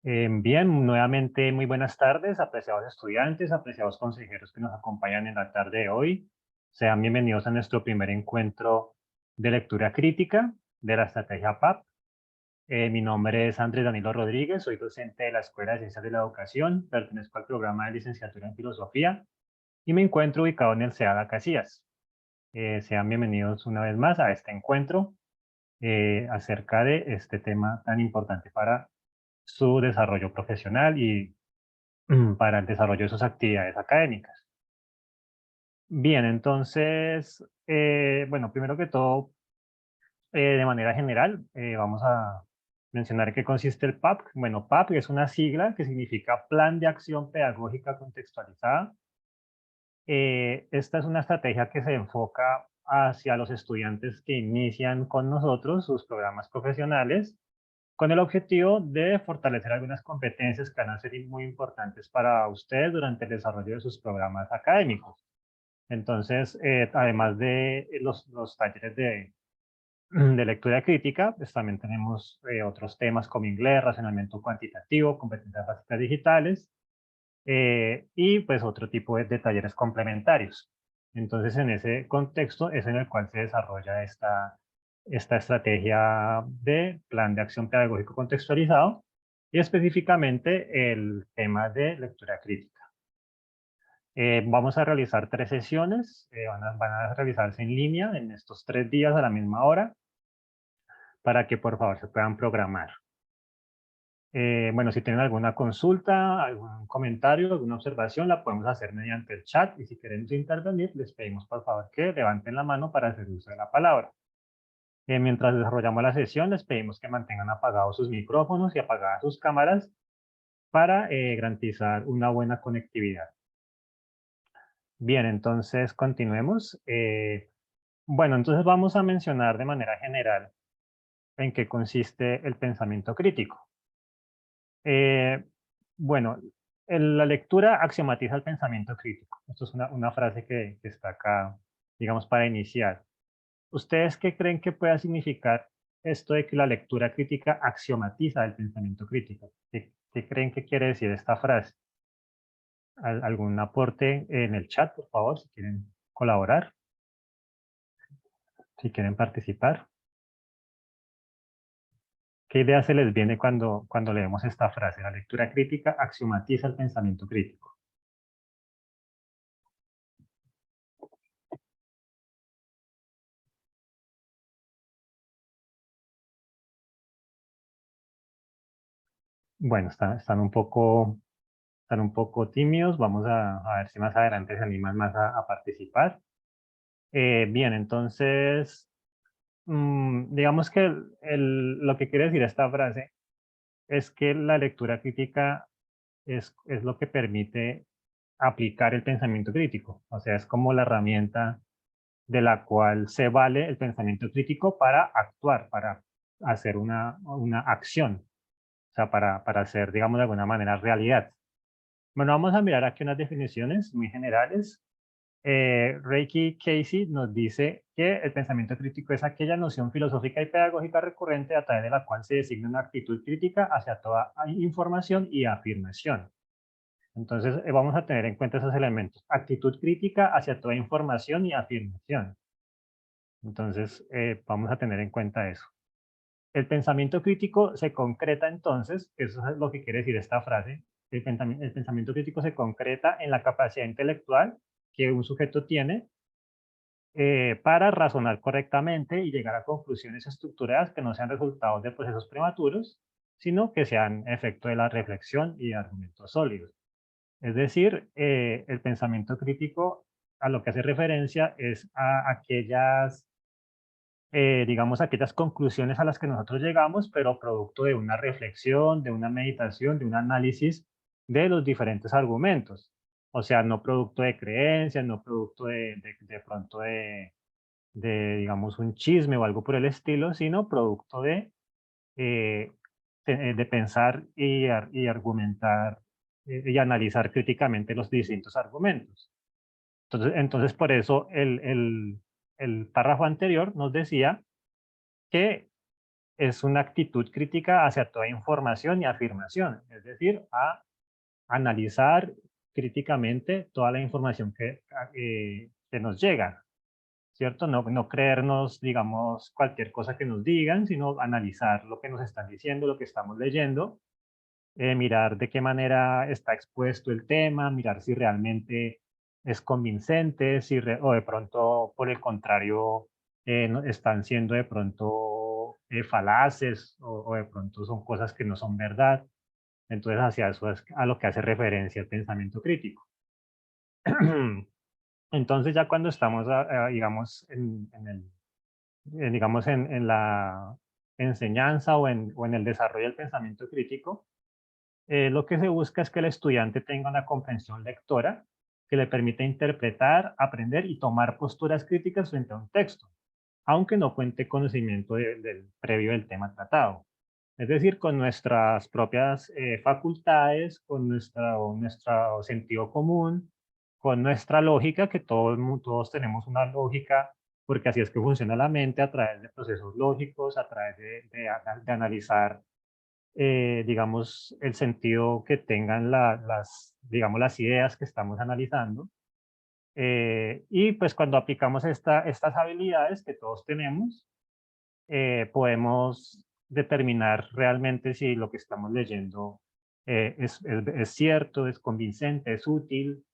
Bien, nuevamente muy buenas tardes, apreciados estudiantes, apreciados consejeros que nos acompañan en la tarde de hoy. Sean bienvenidos a nuestro primer encuentro de lectura crítica de la estrategia PAP. Mi nombre es Andrés Danilo Rodríguez, soy docente de la Escuela de Ciencias de la Educación, pertenezco al programa de licenciatura en Filosofía y me encuentro ubicado en el CEADA Casillas. Sean bienvenidos una vez más a este encuentro acerca de este tema tan importante para su desarrollo profesional y para el desarrollo de sus actividades académicas. Bien, entonces, bueno, primero que todo, de manera general, vamos a mencionar qué consiste el PAP. Bueno, PAP es una sigla que significa Plan de Acción Pedagógica Contextualizada. Esta es una estrategia que se enfoca hacia los estudiantes que inician con nosotros sus programas profesionales con el objetivo de fortalecer algunas competencias que van a ser muy importantes para ustedes durante el desarrollo de sus programas académicos. Entonces, además de los talleres de lectura crítica, pues también tenemos otros temas como inglés, razonamiento cuantitativo, competencias básicas digitales y pues otro tipo de talleres complementarios. Entonces, en ese contexto es en el cual se desarrolla esta estrategia de plan de acción pedagógico contextualizado y específicamente el tema de lectura crítica. Vamos a realizar 3 sesiones, van a realizarse en línea en estos 3 días a la misma hora para que por favor se puedan programar. Bueno, si tienen alguna consulta, algún comentario, alguna observación, la podemos hacer mediante el chat y si quieren intervenir, les pedimos por favor que levanten la mano para hacer uso de la palabra. Mientras desarrollamos la sesión, les pedimos que mantengan apagados sus micrófonos y apagadas sus cámaras para garantizar una buena conectividad. Bien, entonces continuemos. Bueno, entonces vamos a mencionar de manera general en qué consiste el pensamiento crítico. Eh, bueno, la lectura axiomatiza el pensamiento crítico. Esto es una frase que está acá, digamos, para iniciar. ¿Ustedes qué creen que pueda significar esto de que la lectura crítica axiomatiza el pensamiento crítico? ¿Qué creen que quiere decir esta frase? ¿Algún aporte en el chat, por favor, si quieren colaborar, si quieren participar? ¿Qué idea se les viene cuando leemos esta frase? La lectura crítica axiomatiza el pensamiento crítico. Bueno, están un poco tímidos. Vamos a ver si más adelante se animan más a participar. Bien, entonces, digamos que lo que quiere decir esta frase es que la lectura crítica es lo que permite aplicar el pensamiento crítico. O sea, es como la herramienta de la cual se vale el pensamiento crítico para actuar, para hacer una acción, o sea, para hacer, digamos, de alguna manera realidad. Bueno, vamos a mirar aquí unas definiciones muy generales. Reiki Casey nos dice que el pensamiento crítico es aquella noción filosófica y pedagógica recurrente a través de la cual se designa una actitud crítica hacia toda información y afirmación. Entonces, vamos a tener en cuenta esos elementos. Actitud crítica hacia toda información y afirmación. Entonces, vamos a tener en cuenta eso. El pensamiento crítico se concreta entonces, eso es lo que quiere decir esta frase, el pensamiento crítico se concreta en la capacidad intelectual que un sujeto tiene para razonar correctamente y llegar a conclusiones estructuradas que no sean resultados de procesos prematuros, sino que sean efecto de la reflexión y de argumentos sólidos. Es decir, el pensamiento crítico a lo que hace referencia es a aquellas, digamos, aquellas conclusiones a las que nosotros llegamos, pero producto de una reflexión, de una meditación, de un análisis de los diferentes argumentos. O sea, no producto de creencias, no producto de pronto digamos, un chisme o algo por el estilo, sino producto eh, de pensar y argumentar y analizar críticamente los distintos argumentos. Entonces por eso el párrafo anterior nos decía que es una actitud crítica hacia toda información y afirmación, es decir, a analizar críticamente toda la información que nos llega, ¿cierto? No creernos, digamos, cualquier cosa que nos digan, sino analizar lo que nos están diciendo, lo que estamos leyendo, mirar de qué manera está expuesto el tema, mirar si realmente es convincente, o de pronto, por el contrario, están siendo de pronto falaces o de pronto son cosas que no son verdad. Entonces, hacia eso es a lo que hace referencia el pensamiento crítico. Entonces, ya cuando estamos, digamos, digamos, en la enseñanza o en el desarrollo del pensamiento crítico, lo que se busca es que el estudiante tenga una comprensión lectora que le permita interpretar, aprender y tomar posturas críticas frente a un texto, aunque no cuente conocimiento del previo del tema tratado. Es decir, con nuestras propias facultades, con nuestro sentido común, con nuestra lógica, que todos tenemos una lógica, porque así es que funciona la mente a través de procesos lógicos, a través de analizar, digamos, el sentido que tengan digamos, las ideas que estamos analizando. Y pues cuando aplicamos estas habilidades que todos tenemos, podemos determinar realmente si lo que estamos leyendo es cierto, es convincente, es útil,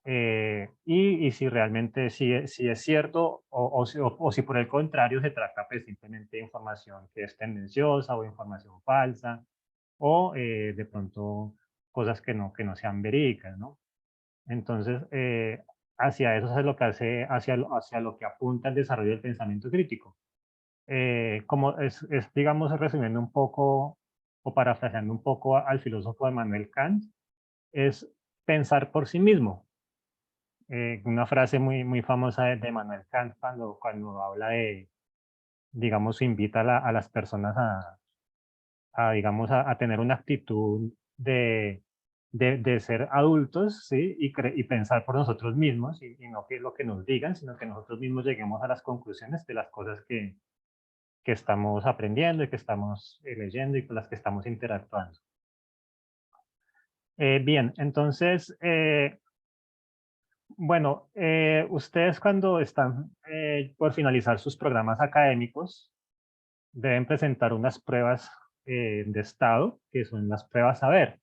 y si realmente si es cierto o si por el contrario se trata pues simplemente de información que es tendenciosa o información falsa o de pronto cosas que no sean verídicas, ¿no? Entonces, hacia eso es lo que hace, hacia lo que apunta el desarrollo del pensamiento crítico. Como digamos, resumiendo un poco o parafraseando un poco al filósofo Immanuel Kant, es pensar por sí mismo. Una frase muy famosa de Immanuel Kant cuando habla digamos, invita a las personas digamos, a tener una actitud de ser adultos, ¿sí? Y pensar por nosotros mismos y no que lo que nos digan, sino que nosotros mismos lleguemos a las conclusiones de las cosas que estamos aprendiendo y que estamos leyendo y con las que estamos interactuando. Bien, entonces, bueno, ustedes cuando están por finalizar sus programas académicos, deben presentar unas pruebas de estado, que son las pruebas saber.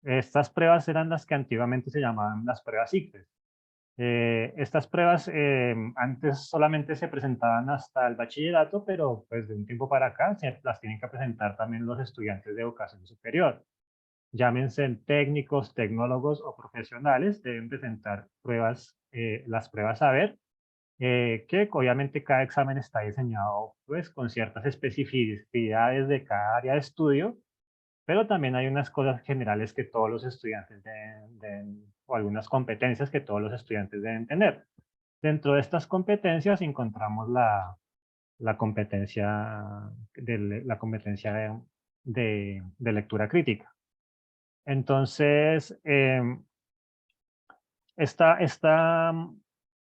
Estas pruebas eran las que antiguamente se llamaban las pruebas ICFES. Estas pruebas antes solamente se presentaban hasta el bachillerato, pero pues de un tiempo para acá las tienen que presentar también los estudiantes de educación superior. Llámense técnicos, tecnólogos o profesionales, deben presentar pruebas, las pruebas saber, que obviamente cada examen está diseñado pues con ciertas especificidades de cada área de estudio, pero también hay unas cosas generales que todos los estudiantes o algunas competencias que todos los estudiantes deben tener. Dentro de estas competencias encontramos la competencia, la competencia de lectura crítica. Entonces,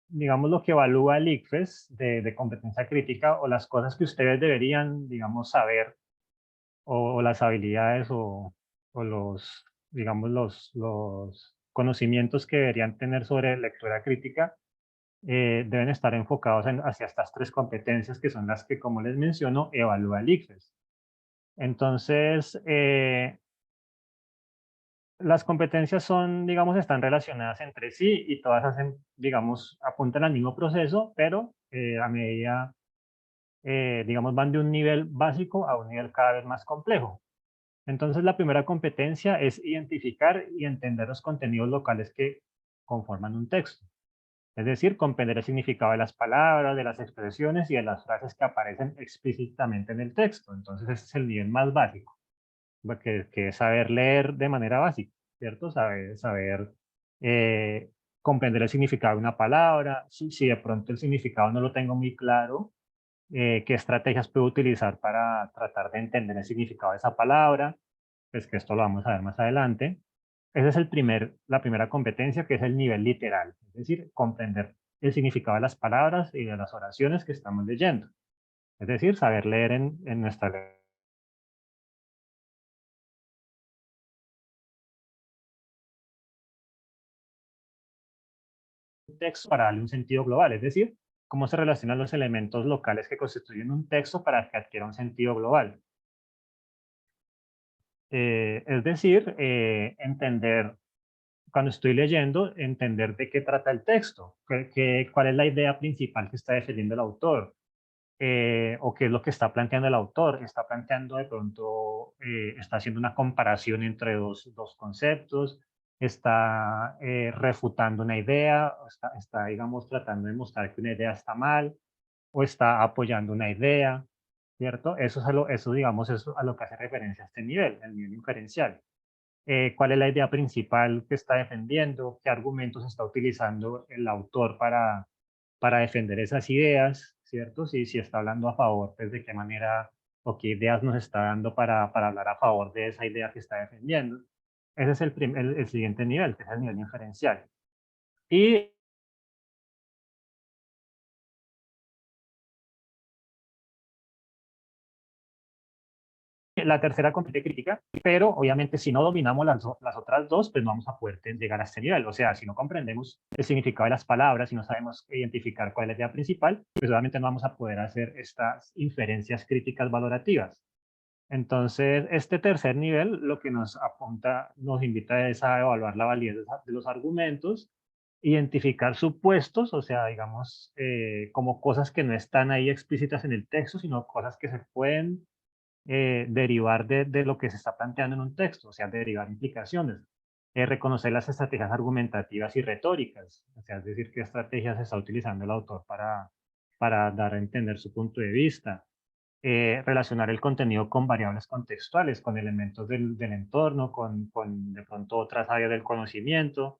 digamos, lo que evalúa el ICFES de competencia crítica o las cosas que ustedes deberían, digamos, saber o las habilidades o digamos, los conocimientos que deberían tener sobre lectura crítica, deben estar enfocados hacia estas tres competencias que son las que, como les menciono, evalúa el ICFES. Entonces, las competencias son, digamos, están relacionadas entre sí y todas hacen, digamos, apuntan al mismo proceso, pero a medida, digamos, van de un nivel básico a un nivel cada vez más complejo. Entonces, la primera competencia es identificar y entender los contenidos locales que conforman un texto. Es decir, comprender el significado de las palabras, de las expresiones y de las frases que aparecen explícitamente en el texto. Entonces, ese es el nivel más básico, que es saber leer de manera básica, ¿cierto? Saber eh, comprender el significado de una palabra. Si de pronto el significado no lo tengo muy claro, qué estrategias puedo utilizar para tratar de entender el significado de esa palabra, pues que esto lo vamos a ver más adelante. Esa es la primera competencia, que es el nivel literal, es decir, comprender el significado de las palabras y de las oraciones que estamos leyendo. Es decir, saber leer en nuestra texto para darle un sentido global, es decir, cómo se relacionan los elementos locales que constituyen un texto para que adquiera un sentido global. Es decir, entender, cuando estoy leyendo, entender de qué trata el texto, cuál es la idea principal que está defendiendo el autor, o qué es lo que está planteando el autor. Está planteando de pronto, está haciendo una comparación entre dos conceptos, está refutando una idea, está, digamos, tratando de mostrar que una idea está mal, o está apoyando una idea, ¿cierto? Eso es eso, digamos, eso a lo que hace referencia a este nivel, el nivel inferencial. ¿Cuál es la idea principal que está defendiendo? ¿Qué argumentos está utilizando el autor para defender esas ideas? ¿Cierto? Si está hablando a favor, pues de qué manera o qué ideas nos está dando para hablar a favor de esa idea que está defendiendo. Ese es el siguiente nivel, que es el nivel inferencial. Y la tercera componente crítica, pero obviamente si no dominamos las otras dos, pues no vamos a poder llegar a este nivel. O sea, si no comprendemos el significado de las palabras, si no sabemos identificar cuál es la idea principal, pues obviamente no vamos a poder hacer estas inferencias críticas valorativas. Entonces, este tercer nivel lo que nos apunta, nos invita es a evaluar la validez de los argumentos, identificar supuestos, o sea, digamos, como cosas que no están ahí explícitas en el texto, sino cosas que se pueden derivar de lo que se está planteando en un texto, o sea, derivar implicaciones. Reconocer las estrategias argumentativas y retóricas, o sea, es decir, qué estrategias está utilizando el autor para dar a entender su punto de vista. Relacionar el contenido con variables contextuales, con elementos del entorno, con de pronto otras áreas del conocimiento.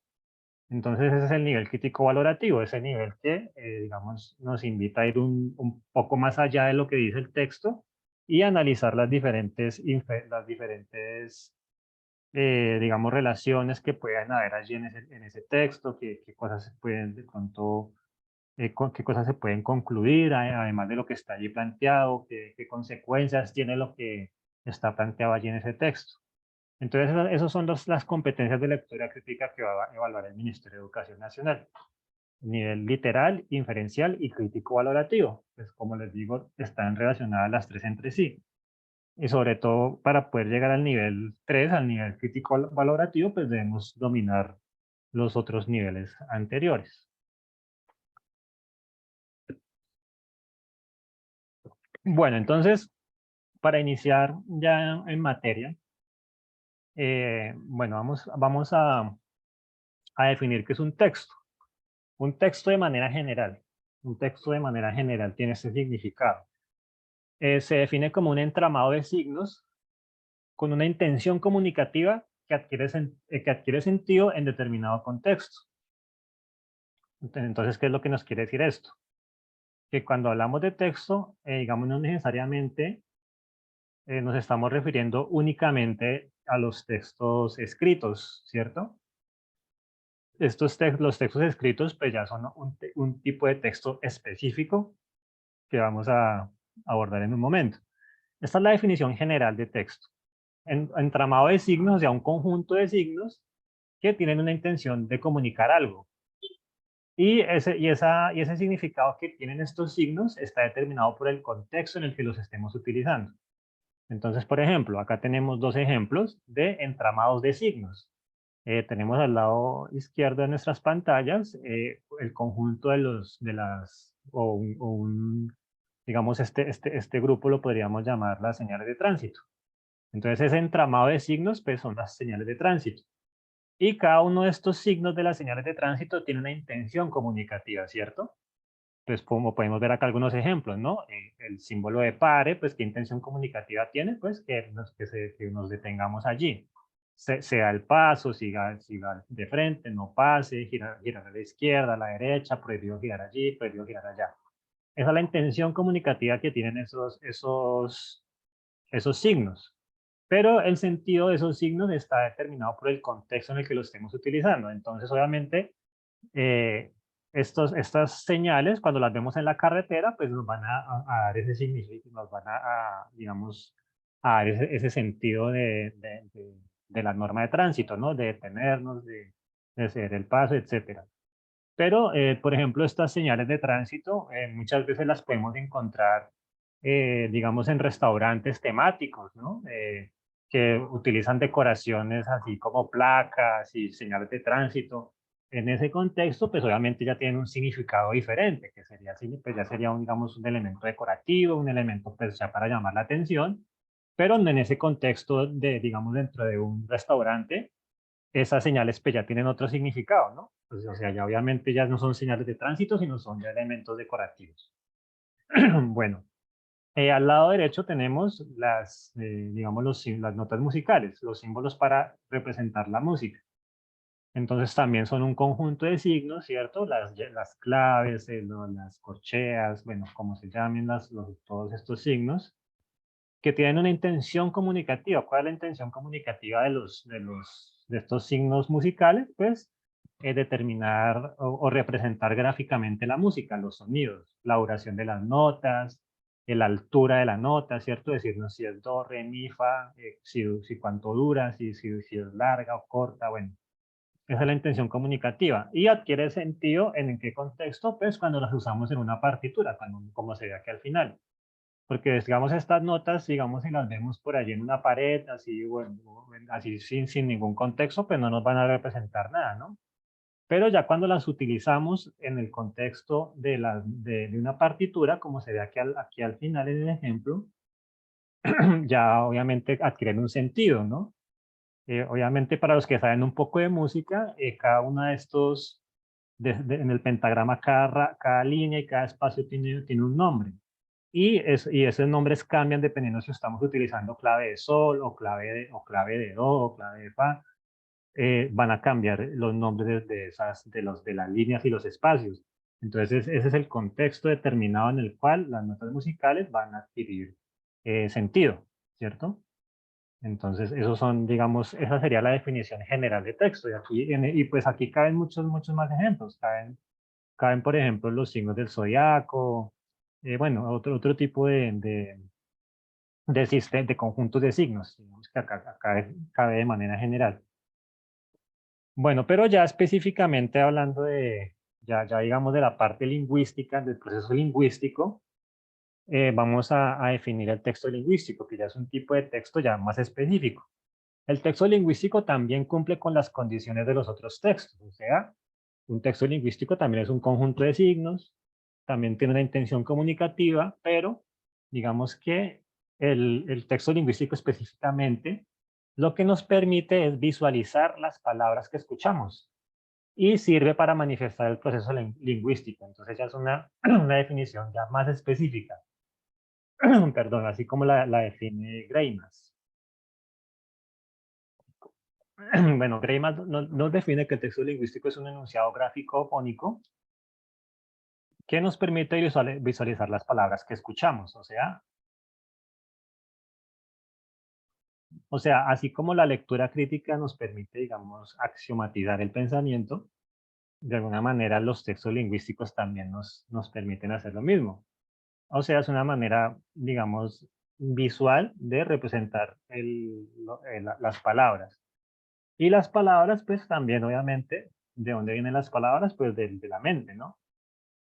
Entonces ese es el nivel crítico valorativo, ese nivel que, digamos, nos invita a ir un poco más allá de lo que dice el texto y analizar las diferentes digamos, relaciones que puedan haber allí en ese texto, qué cosas se pueden de pronto, qué cosas se pueden concluir, además de lo que está allí planteado, qué consecuencias tiene lo que está planteado allí en ese texto. Entonces, esas son las competencias de lectura crítica que va a evaluar el Ministerio de Educación Nacional. Nivel literal, inferencial y crítico valorativo. Pues como les digo, están relacionadas las tres entre sí. Y sobre todo, para poder llegar al nivel 3, al nivel crítico valorativo, pues debemos dominar los otros niveles anteriores. Bueno, entonces, para iniciar ya en materia, bueno, vamos a definir qué es un texto. Un texto de manera general. Un texto de manera general tiene ese significado. Se define como un entramado de signos con una intención comunicativa que adquiere sentido en determinado contexto. Entonces, ¿qué es lo que nos quiere decir esto? Que cuando hablamos de texto, digamos, no necesariamente nos estamos refiriendo únicamente a los textos escritos, ¿cierto? Los textos escritos pues ya son un tipo de texto específico que vamos a abordar en un momento. Esta es la definición general de texto. Entramado de signos, o sea, un conjunto de signos que tienen una intención de comunicar algo. Y ese significado que tienen estos signos está determinado por el contexto en el que los estemos utilizando. Entonces, por ejemplo, acá tenemos dos ejemplos de entramados de signos. Tenemos al lado izquierdo de nuestras pantallas el conjunto digamos, este grupo lo podríamos llamar las señales de tránsito. Entonces, ese entramado de signos pues, son las señales de tránsito. Y cada uno de estos signos de las señales de tránsito tiene una intención comunicativa, ¿cierto? Pues como podemos ver acá algunos ejemplos, ¿no? El símbolo de pare, pues qué intención comunicativa tiene, pues que nos detengamos allí. Sea el paso, siga de frente, no pase, girar a la izquierda, a la derecha, prohibido girar allí, prohibido girar allá. Esa es la intención comunicativa que tienen esos signos. Pero el sentido de esos signos está determinado por el contexto en el que lo estemos utilizando. Entonces, obviamente, eh, estas señales, cuando las vemos en la carretera, pues nos van a dar ese significado, nos van digamos, a dar ese sentido de la norma de tránsito, ¿no? De detenernos, de ceder el paso, etcétera. Pero, por ejemplo, estas señales de tránsito muchas veces las podemos encontrar, digamos, en restaurantes temáticos, ¿no? Que utilizan decoraciones así como placas y señales de tránsito. En ese contexto, pues obviamente ya tienen un significado diferente, que sería, pues ya sería un, digamos, un elemento decorativo, un elemento pues ya para llamar la atención, pero en ese contexto de, digamos, dentro de un restaurante, esas señales pues ya tienen otro significado, ¿no? Pues, o sea, ya obviamente ya no son señales de tránsito, sino son ya elementos decorativos. Bueno, al lado derecho tenemos digamos, las notas musicales, los símbolos para representar la música. Entonces también son un conjunto de signos, ¿cierto? Las claves, las corcheas, bueno, como se llamen todos estos signos, que tienen una intención comunicativa. ¿Cuál es la intención comunicativa de estos signos musicales? Pues determinar o representar gráficamente la música, los sonidos, la duración de las notas, la altura de la nota, ¿cierto? Decirnos si es do, re, mi, fa, si cuánto dura, si es larga o corta, bueno. Esa es la intención comunicativa. Y adquiere sentido en qué contexto, pues cuando las usamos en una partitura, como se ve aquí al final. Porque, digamos, estas notas, digamos, si las vemos por allí en una pared, así, bueno, así sin ningún contexto, pues no nos van a representar nada, ¿no? Pero ya cuando las utilizamos en el contexto de una partitura, como se ve aquí al final en el ejemplo, ya obviamente adquieren un sentido, ¿no? Obviamente para los que saben un poco de música, cada uno de estos, en el pentagrama, cada línea y cada espacio tiene un nombre. Y esos nombres cambian dependiendo si estamos utilizando clave de sol o clave de do o clave de fa. Van a cambiar los nombres de las líneas y los espacios. Entonces, ese es el contexto determinado en el cual las notas musicales van a adquirir sentido, ¿cierto? Entonces, esos son, digamos, esa sería la definición general de texto. Y pues aquí caben muchos más ejemplos. Caben, por ejemplo, los signos del zodiaco, bueno, otro tipo de conjuntos de signos, digamos que acá cabe de manera general. Bueno, pero ya específicamente hablando ya digamos de la parte lingüística, del proceso lingüístico, vamos a definir el texto lingüístico, que ya es un tipo de texto ya más específico. El texto lingüístico también cumple con las condiciones de los otros textos, o sea, un texto lingüístico también es un conjunto de signos, también tiene una intención comunicativa, pero digamos que el texto lingüístico específicamente lo que nos permite es visualizar las palabras que escuchamos y sirve para manifestar el proceso lingüístico. Entonces ya es una definición ya más específica, perdón, así como la define Greimas. Bueno, Greimas nos define que el texto lingüístico es un enunciado gráfico o fónico que nos permite visualizar las palabras que escuchamos. O sea, así como la lectura crítica nos permite, digamos, axiomatizar el pensamiento, de alguna manera los textos lingüísticos también nos permiten hacer lo mismo. O sea, es una manera, digamos, visual de representar las palabras. Y las palabras, pues también, obviamente, ¿de dónde vienen las palabras? Pues de la mente, ¿no?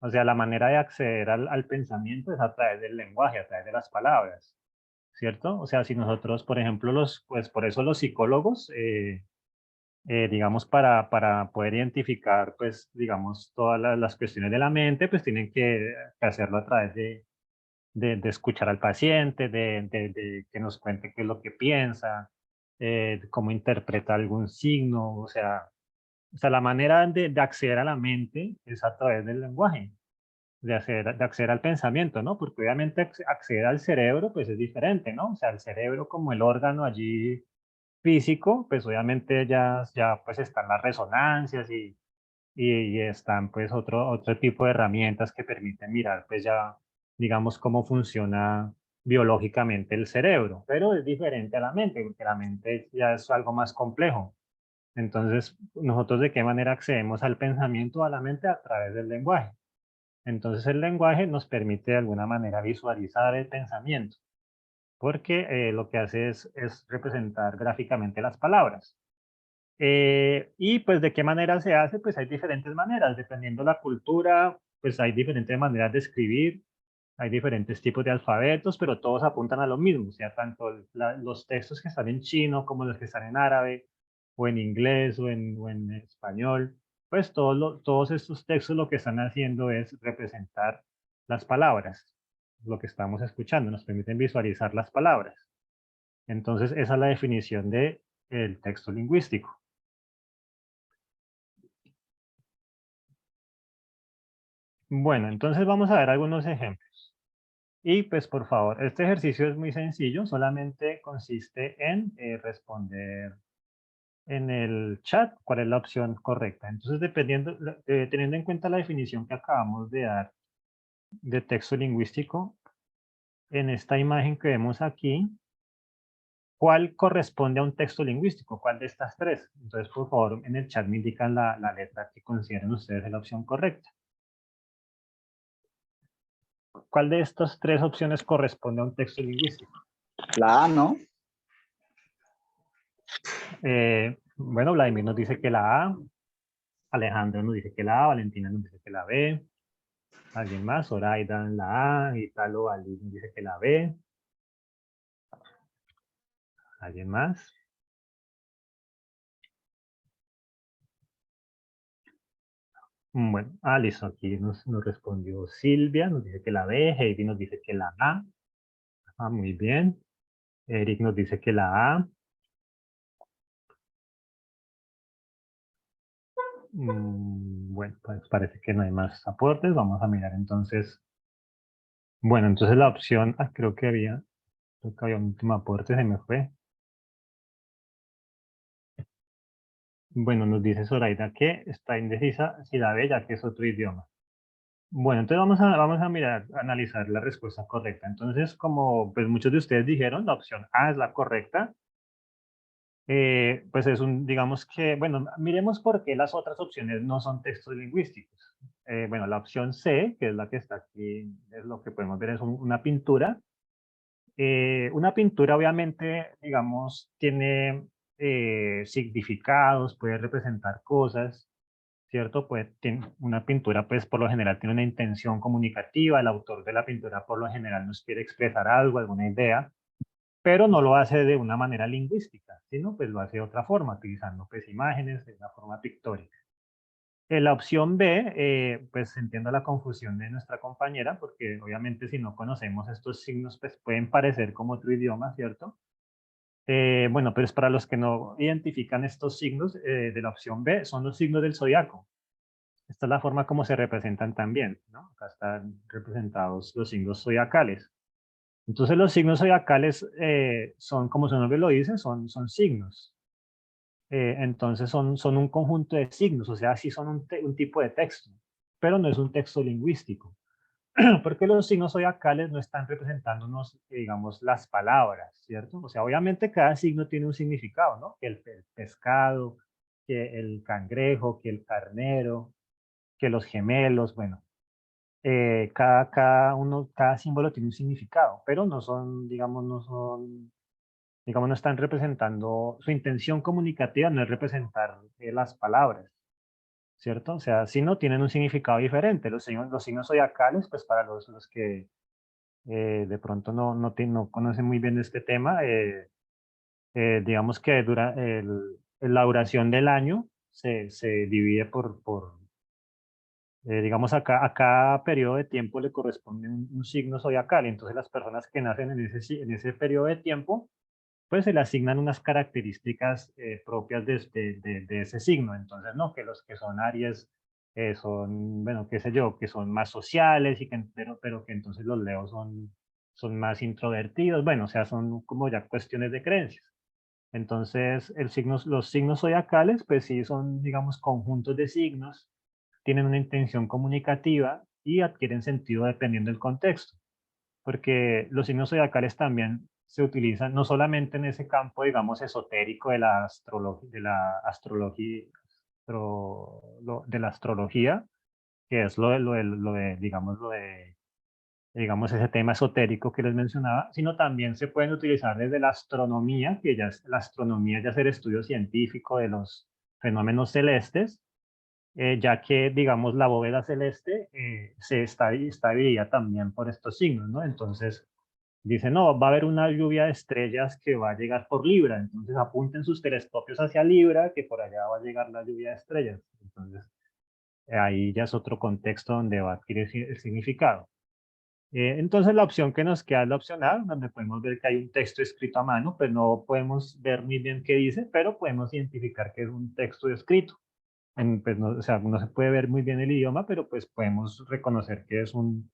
O sea, la manera de acceder al pensamiento es a través del lenguaje, a través de las palabras, ¿cierto? O sea, si nosotros, por ejemplo, pues por eso los psicólogos, digamos, para poder identificar, pues, digamos, todas las cuestiones de la mente, pues tienen que hacerlo a través de escuchar al paciente, de que nos cuente qué es lo que piensa, cómo interpreta algún signo, o sea, la manera de acceder a la mente es a través del lenguaje, de acceder al pensamiento, ¿no? Porque obviamente acceder al cerebro, pues es diferente, ¿no? O sea, el cerebro como el órgano allí físico, pues obviamente ya pues están las resonancias y están pues otro tipo de herramientas que permiten mirar pues ya, digamos, cómo funciona biológicamente el cerebro, pero es diferente a la mente, porque la mente ya es algo más complejo. Entonces, nosotros de qué manera accedemos al pensamiento, a la mente, a través del lenguaje. Entonces, el lenguaje nos permite de alguna manera visualizar el pensamiento, porque lo que hace es representar gráficamente las palabras. Y pues de qué manera se hace, pues hay diferentes maneras, dependiendo la cultura, pues hay diferentes maneras de escribir, hay diferentes tipos de alfabetos, pero todos apuntan a lo mismo, o sea, tanto los textos que están en chino como los que están en árabe, o en inglés, o en español, pues todos estos textos lo que están haciendo es representar las palabras, lo que estamos escuchando, nos permiten visualizar las palabras. Entonces, esa es la definición de el texto lingüístico. Bueno, entonces vamos a ver algunos ejemplos. Y pues por favor, este ejercicio es muy sencillo, solamente consiste en responder en el chat cuál es la opción correcta. Entonces, teniendo en cuenta la definición que acabamos de dar de texto lingüístico, en esta imagen que vemos aquí, ¿cuál corresponde a un texto lingüístico? ¿Cuál de estas tres? Entonces, por favor, en el chat me indican la letra que consideren ustedes la opción correcta. ¿Cuál de estas tres opciones corresponde a un texto lingüístico? La A, ¿no? Bueno, Vladimir nos dice que la A, Alejandro nos dice que la A, Valentina nos dice que la B, alguien más, Zoraida en la A, Italo Ali nos dice que la B, alguien más. Bueno, listo, aquí nos respondió Silvia, nos dice que la B, Heidi nos dice que la A. Muy bien. Eric nos dice que la A. Bueno, pues parece que no hay más aportes. Vamos a mirar entonces. Bueno, entonces la opción, creo que había un último aporte, se me fue. Bueno, nos dice Zoraida que está indecisa si la B, ya que es otro idioma. Bueno, entonces vamos a mirar, analizar la respuesta correcta. Entonces, como pues muchos de ustedes dijeron, la opción A es la correcta. Pues digamos que, bueno, miremos por qué las otras opciones no son textos lingüísticos. Bueno, la opción C, que es la que está aquí, es lo que podemos ver, es una pintura. Una pintura obviamente, digamos, tiene significados, puede representar cosas, ¿cierto? Una pintura, pues por lo general tiene una intención comunicativa, el autor de la pintura por lo general nos quiere expresar algo, alguna idea, pero no lo hace de una manera lingüística, sino pues lo hace de otra forma, utilizando pues imágenes de una forma pictórica. En la opción B, pues entiendo la confusión de nuestra compañera, porque obviamente si no conocemos estos signos, pues pueden parecer como otro idioma, ¿cierto? Bueno, pues para los que no identifican estos signos de la opción B, son los signos del zodiaco. Esta es la forma como se representan también, ¿no? Acá están representados los signos zodiacales. Entonces los signos zodiacales son, como su nombre lo dice, son signos. Entonces son un conjunto de signos, o sea, sí son un tipo de texto, pero no es un texto lingüístico, porque los signos zodiacales no están representándonos, digamos, las palabras, ¿cierto? O sea, obviamente cada signo tiene un significado, ¿no? Que el pescado, que el cangrejo, que el carnero, que los gemelos, bueno, cada símbolo tiene un significado, pero digamos, no están representando, su intención comunicativa no es representar las palabras, ¿cierto? O sea, si no tienen un significado diferente. Los signos zodiacales, pues para los que de pronto no conocen muy bien este tema, digamos que la duración del año se divide digamos, a cada periodo de tiempo le corresponde un signo zodiacal. Entonces las personas que nacen en ese periodo de tiempo, pues se le asignan unas características propias de ese signo. Entonces, no, que los que son Aries son, bueno, qué sé yo, que son más sociales, pero que entonces los Leos son más introvertidos. Bueno, o sea, son como ya cuestiones de creencias. Entonces, los signos zodiacales, pues sí son, digamos, conjuntos de signos, tienen una intención comunicativa y adquieren sentido dependiendo del contexto. porque los signos zodiacales también se utilizan no solamente en ese campo, digamos, esotérico de la astrología, de la astrología, que es digamos, ese tema esotérico que les mencionaba, sino también se pueden utilizar desde la astronomía, que ya es la astronomía, ya es el estudio científico de los fenómenos celestes, ya que, digamos, la bóveda celeste está dividida también por estos signos, ¿no? Entonces, dice, no, va a haber una lluvia de estrellas que va a llegar por Libra, entonces apunten sus telescopios hacia Libra, que por allá va a llegar la lluvia de estrellas. Entonces, ahí ya es otro contexto donde va a adquirir el significado. Entonces la opción que nos queda es la opción A, donde podemos ver que hay un texto escrito a mano, pues no podemos ver muy bien qué dice, pero podemos identificar que es un texto escrito. Pues no, o sea, no se puede ver muy bien el idioma, pero pues podemos reconocer que es un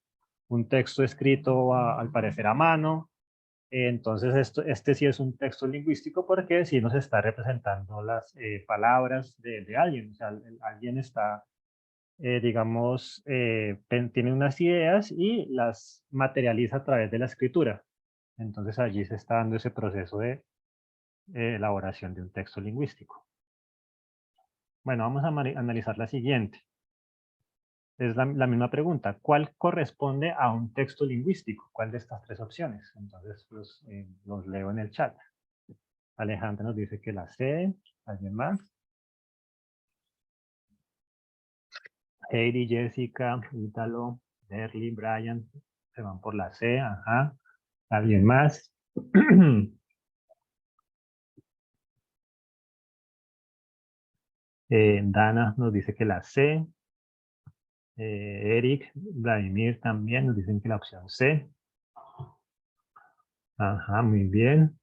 texto escrito al parecer a mano. Entonces este sí es un texto lingüístico porque sí nos está representando las palabras de alguien. O sea, alguien está digamos, tiene unas ideas y las materializa a través de la escritura. Entonces allí se está dando ese proceso de elaboración de un texto lingüístico. Bueno, vamos a analizar la siguiente. Es la misma pregunta. ¿Cuál corresponde a un texto lingüístico? ¿Cuál de estas tres opciones? Entonces los leo en el chat. Alejandra nos dice que la C. ¿Alguien más? Heidi, Jessica, Ítalo, Derly, Brian, se van por la C, ajá. ¿Alguien más? Dana nos dice que la C. Eric, Vladimir también nos dicen que la opción C. Ajá, muy bien.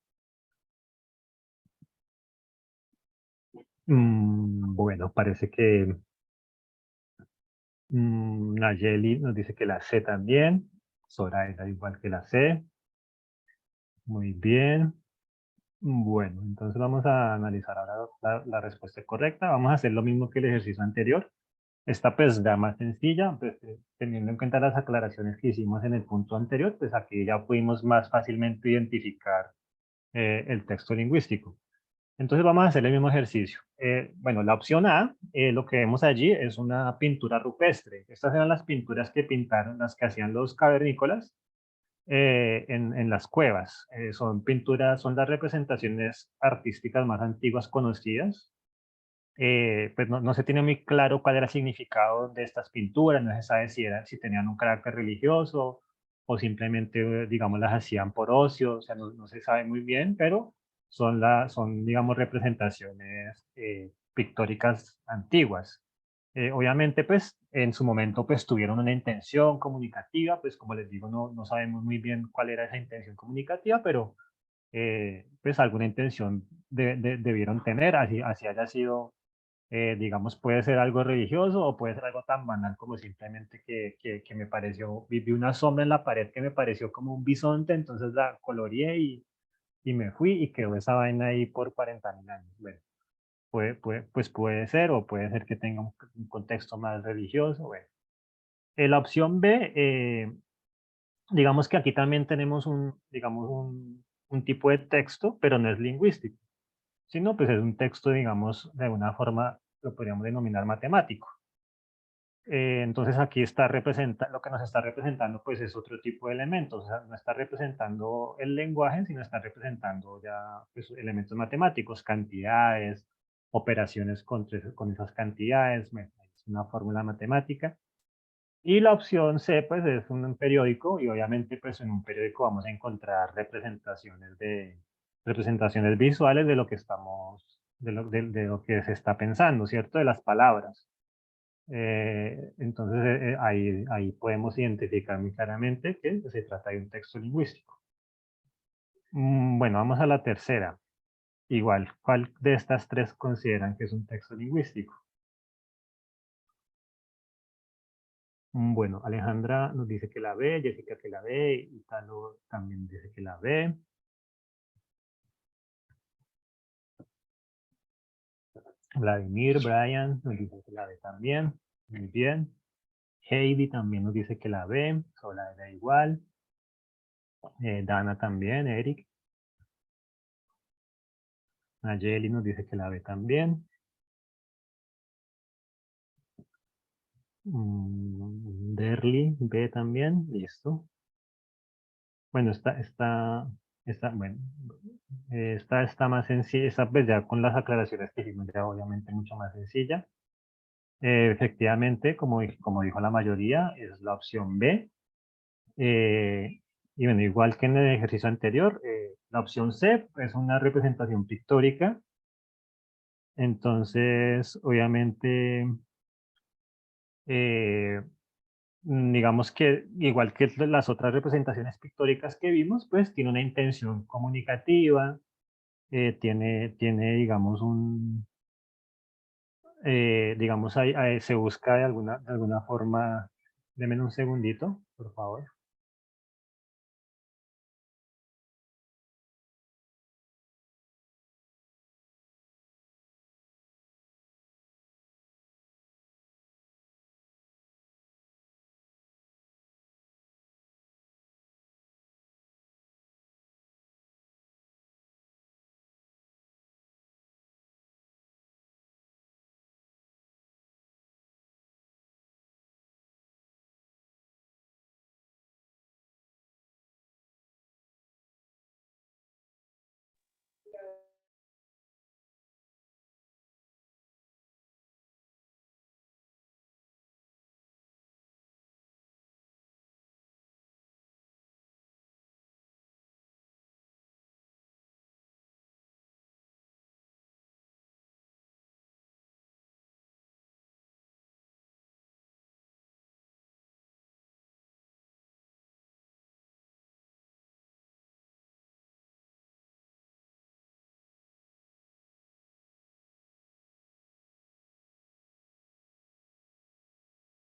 Bueno, parece que Nayeli nos dice que la C también. Zoraida igual que la C. Muy bien. Bueno, entonces vamos a analizar ahora la respuesta correcta. Vamos a hacer lo mismo que el ejercicio anterior. Esta pues ya más sencilla, pues, teniendo en cuenta las aclaraciones que hicimos en el punto anterior, pues aquí ya pudimos más fácilmente identificar el texto lingüístico. Entonces vamos a hacer el mismo ejercicio. Bueno, la opción A, lo que vemos allí es una pintura rupestre. Estas eran las pinturas que pintaron, las que hacían los cavernícolas en las cuevas. Son pinturas, son las representaciones artísticas más antiguas conocidas. Pues no se tiene muy claro cuál era el significado de estas pinturas, no se sabe si tenían un carácter religioso o simplemente, digamos, las hacían por ocio, o sea, no se sabe muy bien, pero son digamos, representaciones pictóricas antiguas. Obviamente, pues, en su momento, pues, tuvieron una intención comunicativa, pues, como les digo, no sabemos muy bien cuál era esa intención comunicativa, pero, pues, alguna intención debieron tener, así haya sido digamos, puede ser algo religioso o puede ser algo tan banal como simplemente que me pareció, vi una sombra en la pared que me pareció como un bisonte, entonces la coloreé y me fui y quedó esa vaina ahí por 40.000 años. Bueno, pues puede ser o puede ser que tenga un contexto más religioso. Bueno, la opción B, digamos que aquí también tenemos digamos, un tipo de texto, pero no es lingüístico, sino pues es un texto, digamos, de alguna forma lo podríamos denominar matemático. Entonces aquí lo que nos está representando pues es otro tipo de elementos, o sea, no está representando el lenguaje, sino está representando ya pues, elementos matemáticos, cantidades, operaciones con esas cantidades, es una fórmula matemática. Y la opción C pues es un periódico y obviamente pues en un periódico vamos a encontrar representaciones visuales de lo que de lo que se está pensando, ¿cierto? De las palabras. Entonces, ahí podemos identificar muy claramente que se trata de un texto lingüístico. Bueno, vamos a la tercera. Igual, ¿cuál de estas tres consideran que es un texto lingüístico? Bueno, Alejandra nos dice que la B, Jessica que la B, Italo también dice que la B. Vladimir, Brian nos dice que la B también. Muy bien. Heidi también nos dice que la B, o la B igual. Dana también, Eric. Nayeli nos dice que la ve también. Derly ve también, listo. Bueno, bueno, esta está más sencilla, esta pues ya con las aclaraciones que hicimos ya obviamente mucho más sencilla. Efectivamente, como dijo la mayoría, es la opción B. Y bueno, igual que en el ejercicio anterior, la opción C es una representación pictórica. Entonces, obviamente, eh, digamos que igual que las otras representaciones pictóricas que vimos, pues tiene una intención comunicativa, tiene digamos, digamos, ahí se busca de alguna forma, denme un segundito, por favor.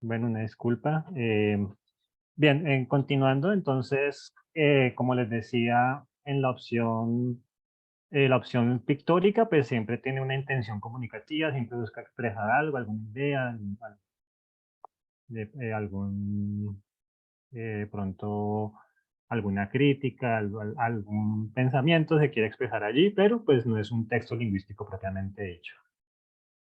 Bueno, una disculpa. Bien, continuando, entonces, como les decía, en la opción pictórica, pues siempre tiene una intención comunicativa, siempre busca expresar algo, alguna idea, algún, pronto, alguna crítica, algún pensamiento se quiere expresar allí, pero pues no es un texto lingüístico propiamente dicho.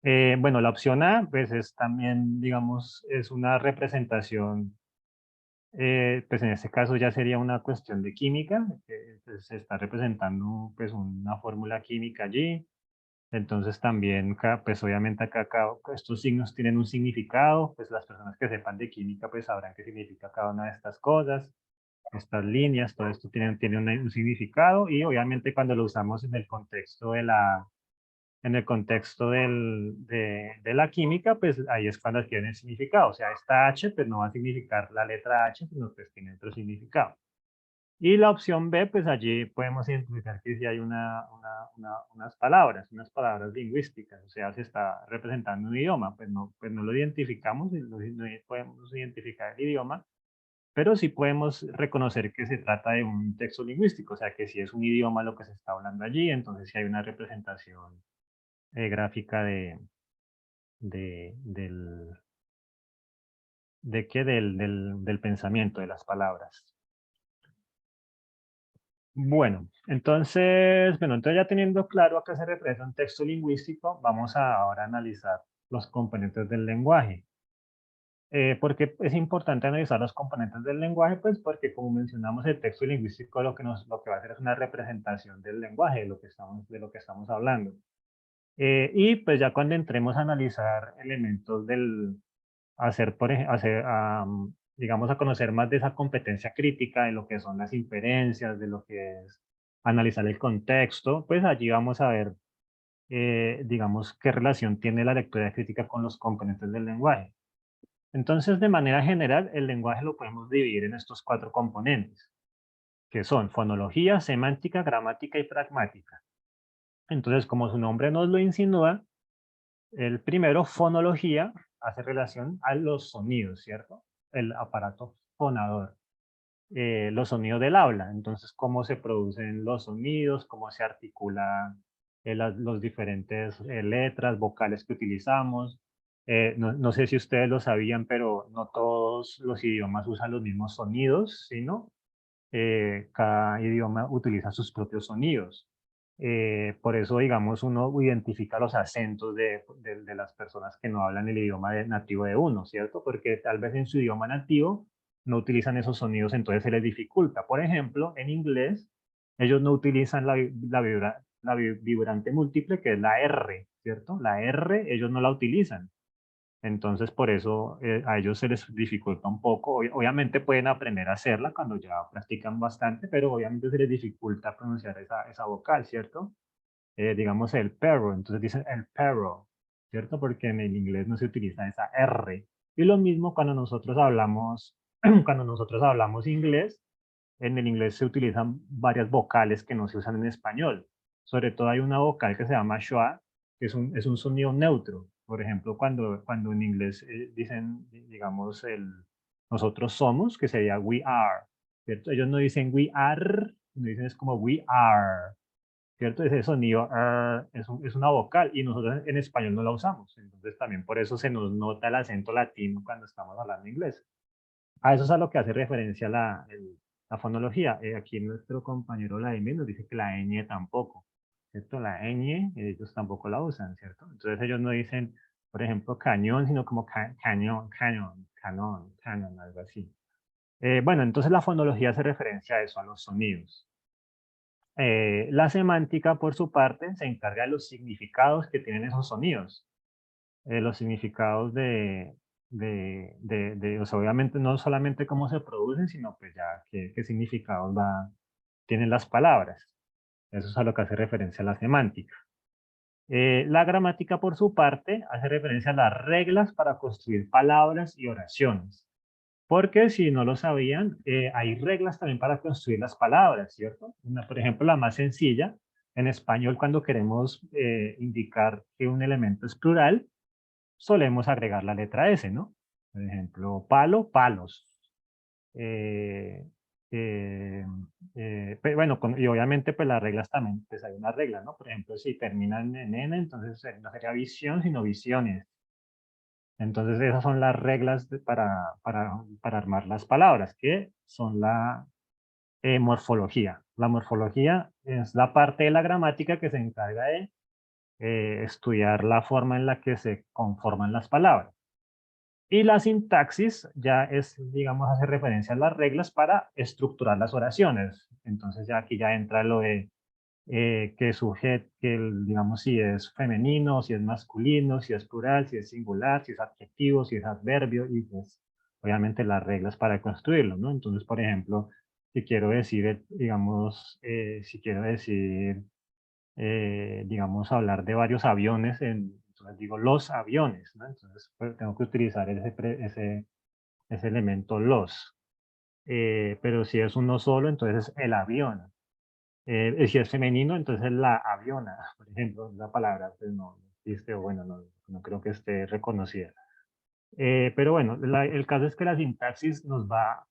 Bueno, la opción A, pues es también, digamos, es una representación. Pues en este caso ya sería una cuestión de química, pues, se está representando pues una fórmula química allí. Entonces también, pues obviamente acá estos signos tienen un significado, pues las personas que sepan de química pues sabrán qué significa cada una de estas cosas, estas líneas, todo esto tiene un significado y obviamente cuando lo usamos en el contexto de la química, pues ahí es cuando adquieren el significado. O sea, esta H pues no va a significar la letra H, sino que tiene otro significado. Y la opción B, pues allí podemos identificar que sí hay unas palabras lingüísticas, o sea, se está representando un idioma, pues no lo identificamos, no podemos identificar el idioma, pero sí podemos reconocer que se trata de un texto lingüístico, o sea, que si es un idioma lo que se está hablando allí, entonces sí hay una representación gráfica de, del, del pensamiento, de las palabras. Bueno, entonces ya teniendo claro a qué se refiere un texto lingüístico, vamos a ahora analizar los componentes del lenguaje. ¿Por qué es importante analizar los componentes del lenguaje? Pues porque, como mencionamos, el texto lingüístico lo que va a hacer es una representación del lenguaje, de lo que estamos hablando. Y pues ya cuando entremos a analizar elementos hacer, por ejemplo, digamos, a conocer más de esa competencia crítica, de lo que son las inferencias, de lo que es analizar el contexto, pues allí vamos a ver, digamos, qué relación tiene la lectura crítica con los componentes del lenguaje. Entonces, de manera general, el lenguaje lo podemos dividir en estos 4 componentes, que son fonología, semántica, gramática y pragmática. Entonces, como su nombre nos lo insinúa, el primero, fonología, hace relación a los sonidos, ¿cierto? El aparato fonador, los sonidos del habla. Entonces, cómo se producen los sonidos, cómo se articulan los diferentes letras, vocales que utilizamos. No sé si ustedes lo sabían, pero no todos los idiomas usan los mismos sonidos, ¿sí, no? cada idioma utiliza sus propios sonidos. Por eso, digamos, uno identifica los acentos de las personas que no hablan el idioma nativo de uno, ¿cierto? Porque tal vez en su idioma nativo no utilizan esos sonidos, entonces se les dificulta. Por ejemplo, en inglés, ellos no utilizan la vibrante múltiple, que es la R, ¿cierto? La R ellos no la utilizan. Entonces, por eso a ellos se les dificulta un poco. Obviamente pueden aprender a hacerla cuando ya practican bastante, pero obviamente se les dificulta pronunciar esa vocal, ¿cierto? Digamos el perro, entonces dicen el perro, ¿cierto? Porque en el inglés no se utiliza esa R. Y lo mismo cuando nosotros hablamos, cuando nosotros hablamos inglés, en el inglés se utilizan varias vocales que no se usan en español. Sobre todo hay una vocal que se llama schwa, que es un sonido neutro. Por ejemplo, cuando en inglés dicen, digamos, nosotros somos, que sería we are, ¿cierto? Ellos no dicen we are, no dicen es como we are, ¿cierto? Ese sonido es una vocal y nosotros en español no la usamos. Entonces también por eso se nos nota el acento latino cuando estamos hablando inglés. A eso es a lo que hace referencia la fonología. Aquí nuestro compañero la M nos dice que la ñ tampoco, ¿cierto? La ñ, ellos tampoco la usan, ¿cierto? Entonces ellos no dicen, por ejemplo, cañón, sino como cañón, cañón, canón, canon, algo así. Bueno, entonces la fonología hace referencia a eso, a los sonidos. La semántica, por su parte, se encarga de los significados que tienen esos sonidos. Los significados o sea, obviamente no solamente cómo se producen, sino pues ya qué significados tienen las palabras. Eso es a lo que hace referencia la semántica. La gramática, por su parte, hace referencia a las reglas para construir palabras y oraciones. Porque si no lo sabían, hay reglas también para construir las palabras, ¿cierto? Por ejemplo, la más sencilla, en español, cuando queremos indicar que un elemento es plural, solemos agregar la letra S, ¿no? Por ejemplo, palo, palos. Eh, eh, bueno, y obviamente pues las reglas también, pues hay una regla, ¿no? Por ejemplo, si terminan en N, entonces no sería visión, sino visiones. Entonces esas son las reglas para armar las palabras, que son la morfología. La morfología es la parte de la gramática que se encarga de estudiar la forma en la que se conforman las palabras. Y la sintaxis ya es, digamos, hace referencia a las reglas para estructurar las oraciones. Entonces ya aquí ya entra lo de que sujeto, digamos, si es femenino, si es masculino, si es plural, si es singular, si es adjetivo, si es adverbio, y pues obviamente las reglas para construirlo, ¿no? Entonces, por ejemplo, si quiero decir, digamos, si quiero decir digamos, hablar de varios aviones, entonces digo los aviones, ¿no? Entonces pues, tengo que utilizar ese elemento los. Pero si es uno solo, entonces es el avión. Y si es femenino, entonces es la aviona, por ejemplo, la palabra pues no existe, o bueno, no creo que esté reconocida. Pero bueno, el caso es que la sintaxis nos va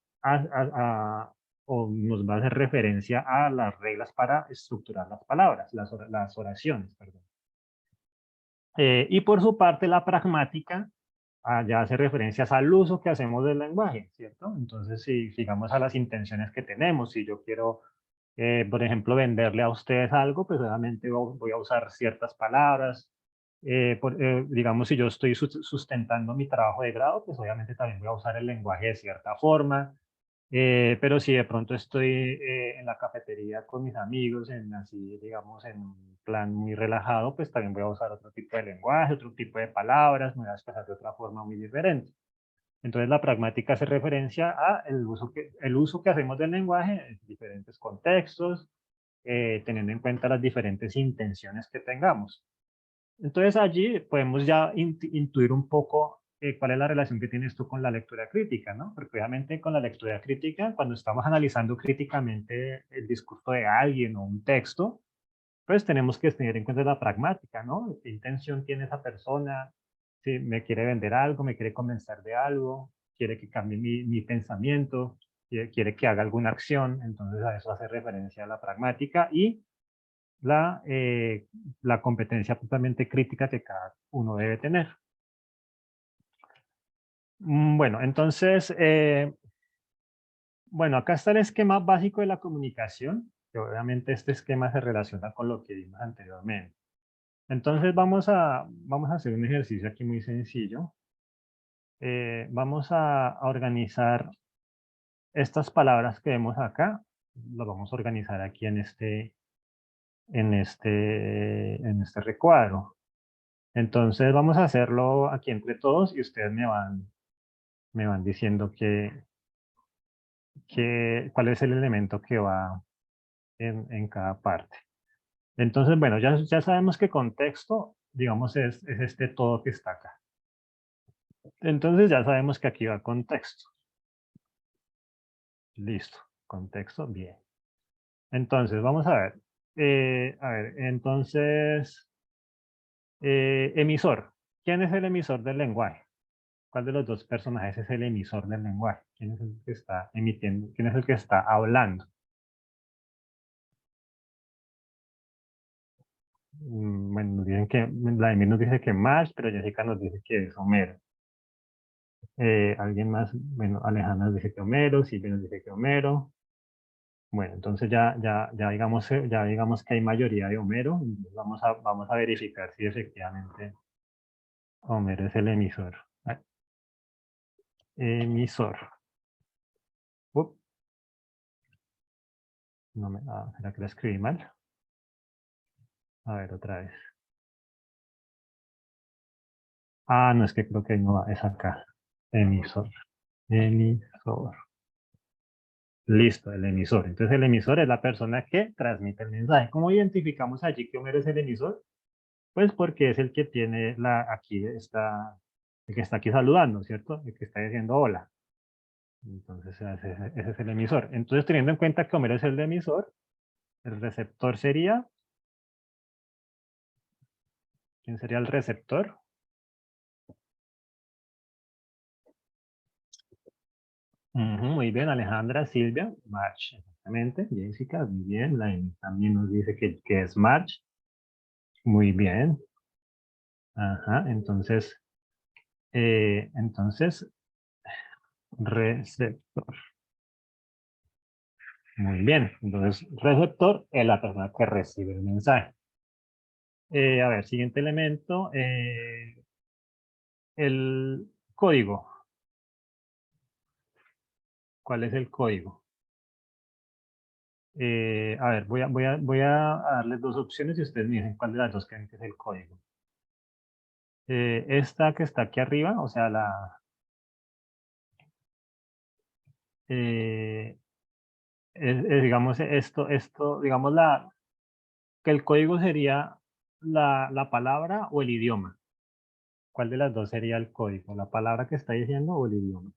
o nos va a hacer referencia a las reglas para estructurar las palabras, las oraciones, perdón. Y por su parte, la pragmática ya hace referencias al uso que hacemos del lenguaje, ¿cierto? Entonces, si fijamos a las intenciones que tenemos, si yo quiero, por ejemplo, venderle a ustedes algo, pues obviamente voy a usar ciertas palabras. Digamos, si yo estoy sustentando mi trabajo de grado, pues obviamente también voy a usar el lenguaje de cierta forma. Pero si de pronto estoy en la cafetería con mis amigos, así, digamos, en un plan muy relajado, pues también voy a usar otro tipo de lenguaje, otro tipo de palabras, me voy a expresar de otra forma muy diferente. Entonces la pragmática hace referencia a el uso que hacemos del lenguaje en diferentes contextos, teniendo en cuenta las diferentes intenciones que tengamos. Entonces allí podemos ya intuir un poco cuál es la relación que tienes tú con la lectura crítica, ¿no? Porque obviamente con la lectura crítica, cuando estamos analizando críticamente el discurso de alguien o un texto, pues tenemos que tener en cuenta la pragmática, ¿no? ¿Qué intención tiene esa persona? Si me quiere vender algo, me quiere convencer de algo, quiere que cambie mi pensamiento, quiere que haga alguna acción, entonces a eso hace referencia a la pragmática y la, eh, la competencia totalmente crítica que cada uno debe tener. Bueno, entonces, Bueno, acá está el esquema básico de la comunicación, que obviamente este esquema se relaciona con lo que vimos anteriormente. Entonces vamos a hacer un ejercicio aquí muy sencillo. Vamos a organizar estas palabras que vemos acá, las vamos a organizar aquí en este recuadro. Entonces vamos a hacerlo aquí entre todos y ustedes me van diciendo cuál es el elemento que va en cada parte. Entonces, bueno, ya sabemos que contexto, digamos, es este todo que está acá. Entonces ya sabemos que aquí va contexto. Listo, contexto, bien. Entonces, vamos a ver. Entonces, emisor. ¿Quién es el emisor del lenguaje? ¿Cuál de los dos personajes es el emisor del lenguaje? ¿Quién es el que está emitiendo? ¿Quién es el que está hablando? Bueno, nos dicen que, Vladimir nos dice que Marx, pero Jessica nos dice que es Homero. Alguien más, bueno, Alejandra nos dice que Homero, Silvia nos dice que Homero. Bueno, entonces ya digamos que hay mayoría de Homero. Entonces vamos a verificar si efectivamente Homero es el emisor. Emisor. Up, ¿será que lo escribí mal? A ver, otra vez. No, es que creo que no va, es acá. Emisor. Emisor. Listo, el emisor. Entonces el emisor es la persona que transmite el mensaje. ¿Cómo identificamos allí que Homero es el emisor? Pues porque es el que tiene el que está aquí saludando, ¿cierto? El que está diciendo hola. Entonces ese es el emisor. Entonces teniendo en cuenta que Homero es el emisor, el receptor sería, ¿quién sería el receptor? Muy bien, Alejandra, Silvia, March, exactamente. Jessica, muy bien. La Amy también nos dice que es March. Muy bien. Ajá, entonces, receptor. Muy bien. Entonces, receptor es la persona que recibe el mensaje. A ver, siguiente elemento. El código. ¿Cuál es el código? A ver, voy a darles dos opciones y ustedes me dicen cuál de las dos creen que es el código. Esta que está aquí arriba, o sea, eh, digamos, digamos, que el código sería la palabra o el idioma. ¿Cuál de las dos sería el código? ¿La palabra que está diciendo o el idioma?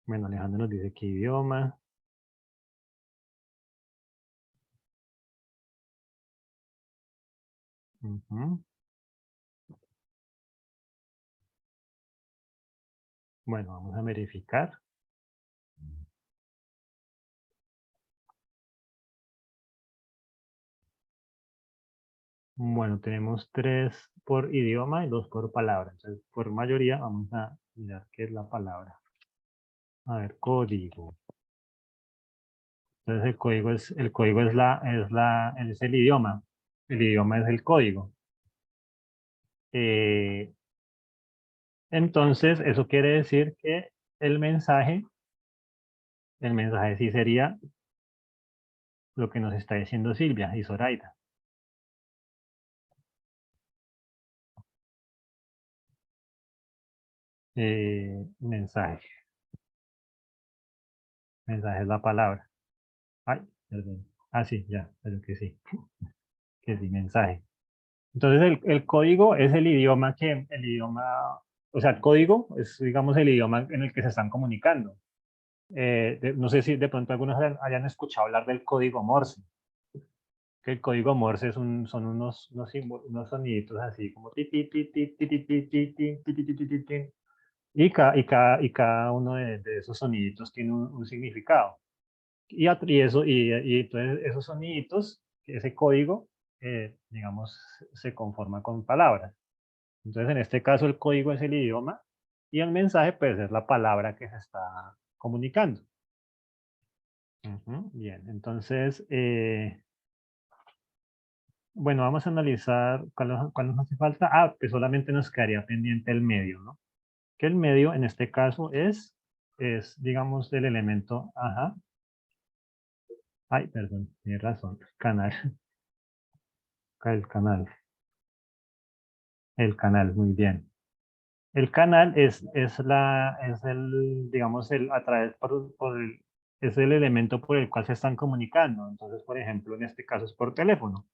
Bueno, Alejandro nos dice que idioma. Ujú. Bueno, vamos a verificar. Bueno, tenemos 3 por idioma y 2 por palabra. Entonces, por mayoría vamos a mirar qué es la palabra. A ver, código. Entonces el código es el idioma. El idioma es el código. Eh, entonces, eso quiere decir que el mensaje, el mensaje sí sería lo que nos está diciendo Silvia y Zoraida. Mensaje. Mensaje es la palabra. Ay, perdón. Sí, ya, pero que sí. Que sí, mensaje. Entonces el código es o sea, el código es, digamos, el idioma en el que se están comunicando. No sé si de pronto algunos hayan escuchado hablar del código Morse, que el código Morse son unos soniditos así como ti, ti, ti, ti, ti, ti, ti, ti, ti, ti, ti, ti, ti, ti, ti. Y cada uno de esos soniditos tiene un significado. Y entonces esos soniditos, ese código, digamos, se conforma con palabras. Entonces, en este caso, el código es el idioma y el mensaje pues es la palabra que se está comunicando. Bien, entonces, bueno, vamos a analizar cuál nos hace falta. Que solamente nos quedaría pendiente el medio, ¿no? Que el medio en este caso es digamos, el elemento, ay, perdón, tienes razón, canal, el canal, el canal, muy bien. El canal es el, digamos, a través es el elemento por el cual se están comunicando. Entonces, por ejemplo, en este caso es por teléfono.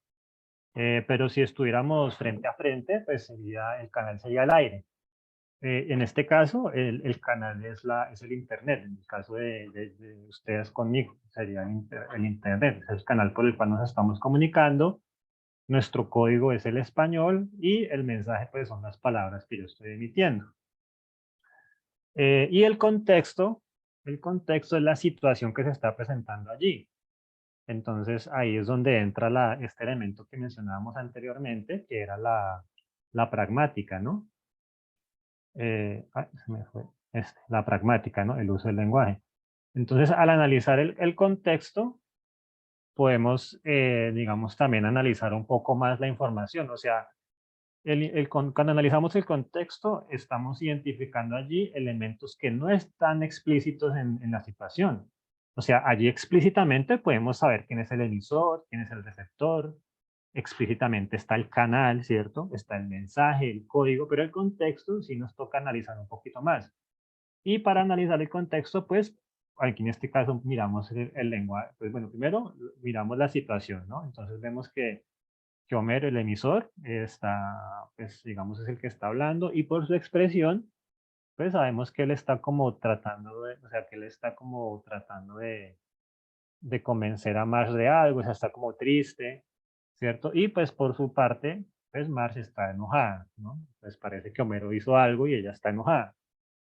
Pero si estuviéramos frente a frente, pues el canal sería el aire. En este caso, el canal es el Internet. En el caso de ustedes conmigo, sería el Internet. Es el canal por el cual nos estamos comunicando. Nuestro código es el español y el mensaje pues son las palabras que yo estoy emitiendo. Y el contexto es la situación que se está presentando allí. Entonces ahí es donde entra este elemento que mencionábamos anteriormente, que era la pragmática, ¿no? Se me fue. La pragmática, ¿no? El uso del lenguaje. Entonces, al analizar el contexto, podemos, digamos, también analizar un poco más la información. O sea, cuando analizamos el contexto, estamos identificando allí elementos que no están explícitos en la situación. O sea, allí explícitamente podemos saber quién es el emisor, quién es el receptor, explícitamente está el canal, ¿cierto? Está el mensaje, el código, pero el contexto sí nos toca analizar un poquito más. Y para analizar el contexto, pues, aquí en este caso miramos el lenguaje. Pues bueno, primero miramos la situación, ¿no? Entonces vemos que Homero, el emisor, está, pues, digamos, es el que está hablando y por su expresión, pues sabemos que él está como tratando de, o sea, que él está como tratando de convencer a Marge de algo, o sea, está como triste, ¿cierto? Y pues por su parte, pues Marge está enojada, ¿no? Pues parece que Homero hizo algo y ella está enojada.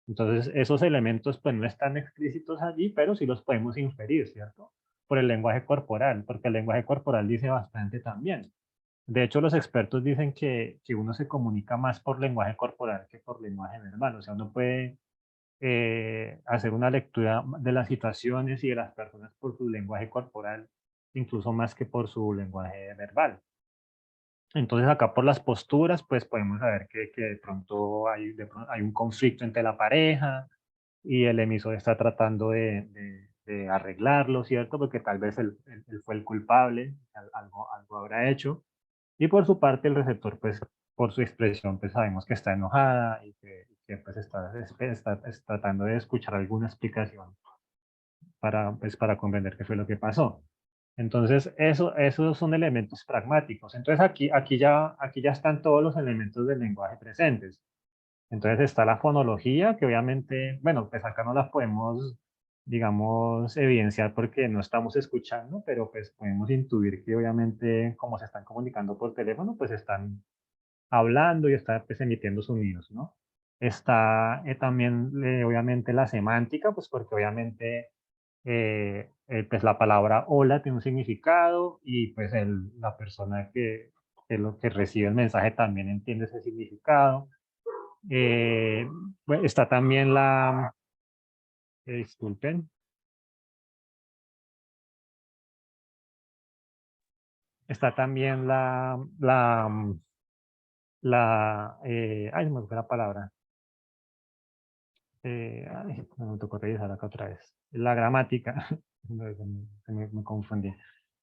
Entonces, esos elementos pues no están explícitos allí, pero sí los podemos inferir, ¿cierto? Por el lenguaje corporal, porque el lenguaje corporal dice bastante también. De hecho, los expertos dicen que uno se comunica más por lenguaje corporal que por lenguaje verbal. O sea, uno puede hacer una lectura de las situaciones y de las personas por su lenguaje corporal, incluso más que por su lenguaje verbal. Entonces, acá por las posturas, pues podemos saber que hay un conflicto entre la pareja y el emisor está tratando de arreglarlo, ¿cierto? Porque tal vez él fue el culpable, algo habrá hecho. Y por su parte, el receptor, pues, por su expresión, pues sabemos que está enojada y que pues está tratando de escuchar alguna explicación pues, para comprender qué fue lo que pasó. Entonces, esos son elementos pragmáticos. Entonces, aquí ya están todos los elementos del lenguaje presentes. Entonces está la fonología, que obviamente, bueno, pues acá no la podemos, digamos, evidenciar porque no estamos escuchando, pero pues podemos intuir que obviamente como se están comunicando por teléfono, pues están hablando y están pues emitiendo sonidos, ¿no? Está también, obviamente, la semántica, pues porque obviamente pues la palabra hola tiene un significado y pues la persona que recibe el mensaje también entiende ese significado. Bueno, está también disculpen, está también ay, me fue la palabra. Ay, me tocó revisar acá otra vez. La gramática, me confundí.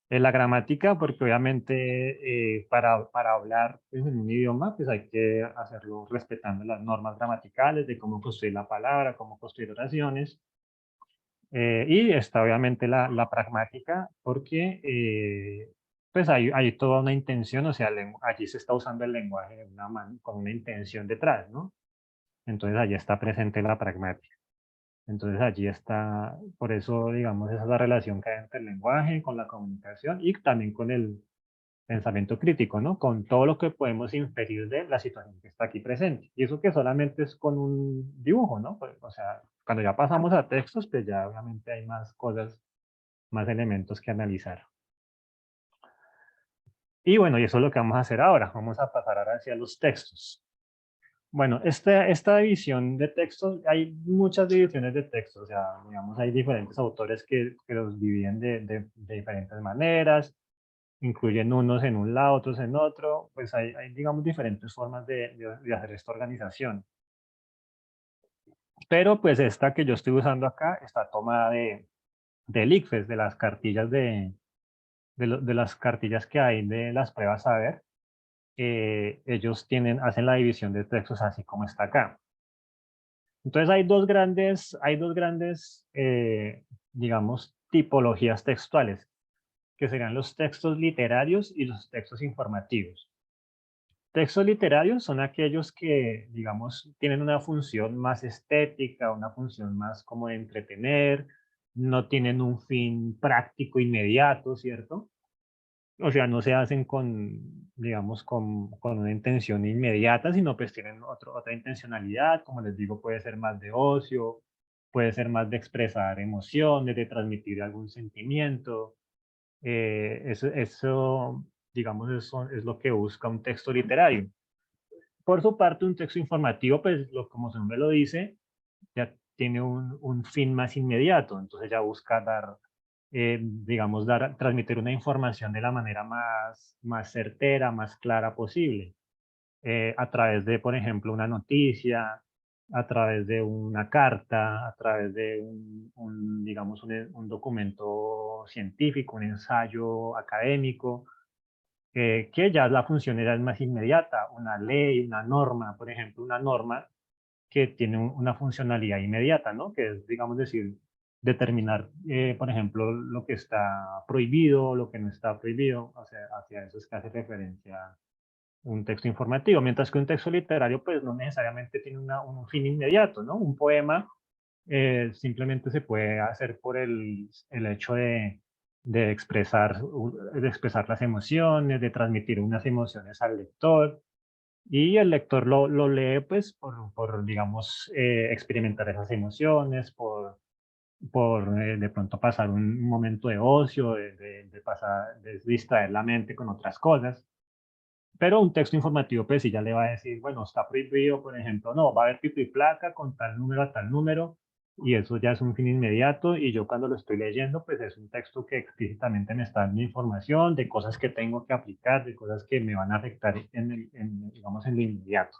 La gramática, porque obviamente para hablar pues, en un idioma, pues hay que hacerlo respetando las normas gramaticales de cómo construir la palabra, cómo construir oraciones. Y está obviamente la pragmática, porque pues hay toda una intención, o sea, allí se está usando el lenguaje con una intención detrás, ¿no? Entonces allí está presente la pragmática. Entonces allí está, por eso, digamos, esa es la relación que hay entre el lenguaje, con la comunicación y también con el pensamiento crítico, ¿no? Con todo lo que podemos inferir de la situación que está aquí presente. Y eso que solamente es con un dibujo, ¿no? Pues, o sea, cuando ya pasamos a textos, pues ya obviamente hay más cosas, más elementos que analizar. Y bueno, y eso es lo que vamos a hacer ahora. Vamos a pasar ahora hacia los textos. Bueno, esta división de textos, hay muchas divisiones de textos, o sea, digamos, hay diferentes autores que los dividen de diferentes maneras, incluyen unos en un lado, otros en otro, pues hay digamos, diferentes formas de hacer esta organización. Pero pues esta que yo estoy usando acá está tomada del ICFES, de las cartillas de las cartillas que hay de las pruebas saber. Ellos hacen la división de textos así como está acá. Entonces hay dos grandes digamos, tipologías textuales, que serían los textos literarios y los textos informativos. Textos literarios son aquellos que, digamos, tienen una función más estética, una función más como de entretener, no tienen un fin práctico inmediato, ¿cierto? O sea, no se hacen con, digamos, con una intención inmediata, sino pues tienen otra intencionalidad, como les digo, puede ser más de ocio, puede ser más de expresar emociones, de transmitir algún sentimiento. Eso, digamos, eso es lo que busca un texto literario. Por su parte, un texto informativo, pues, como su nombre lo dice, ya tiene un fin más inmediato, entonces ya busca dar, digamos, transmitir una información de la manera más certera, más clara posible, a través de, por ejemplo, una noticia, a través de una carta, a través de digamos, un documento científico, un ensayo académico, que ya la función era más inmediata, una ley, una norma, por ejemplo, una norma que tiene una funcionalidad inmediata, ¿no? Que es, digamos, decir, determinar, por ejemplo, lo que está prohibido, lo que no está prohibido, o sea, hacia eso es que hace referencia un texto informativo, mientras que un texto literario, pues no necesariamente tiene un fin inmediato, ¿no? Un poema simplemente se puede hacer por el hecho de expresar las emociones, de transmitir unas emociones al lector, y el lector lo lee pues digamos, experimentar esas emociones, por de pronto pasar un momento de ocio, de distraer la mente con otras cosas. Pero un texto informativo, pues sí ya le va a decir, bueno, está prohibido, por ejemplo, no, va a haber pico y placa con tal número a tal número, y eso ya es un fin inmediato, y yo cuando lo estoy leyendo, pues es un texto que explícitamente me está dando información de cosas que tengo que aplicar, de cosas que me van a afectar digamos, en lo inmediato.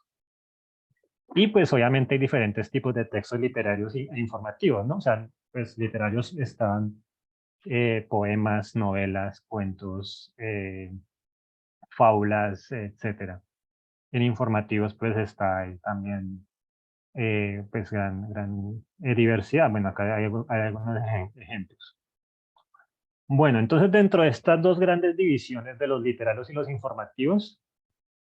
Y pues obviamente hay diferentes tipos de textos literarios e informativos, ¿no? O sea, pues literarios están poemas, novelas, cuentos, fábulas, etcétera. En informativos pues está ahí también pues gran diversidad. Bueno, acá hay algunos ejemplos. Bueno, entonces dentro de estas dos grandes divisiones de los literarios y los informativos,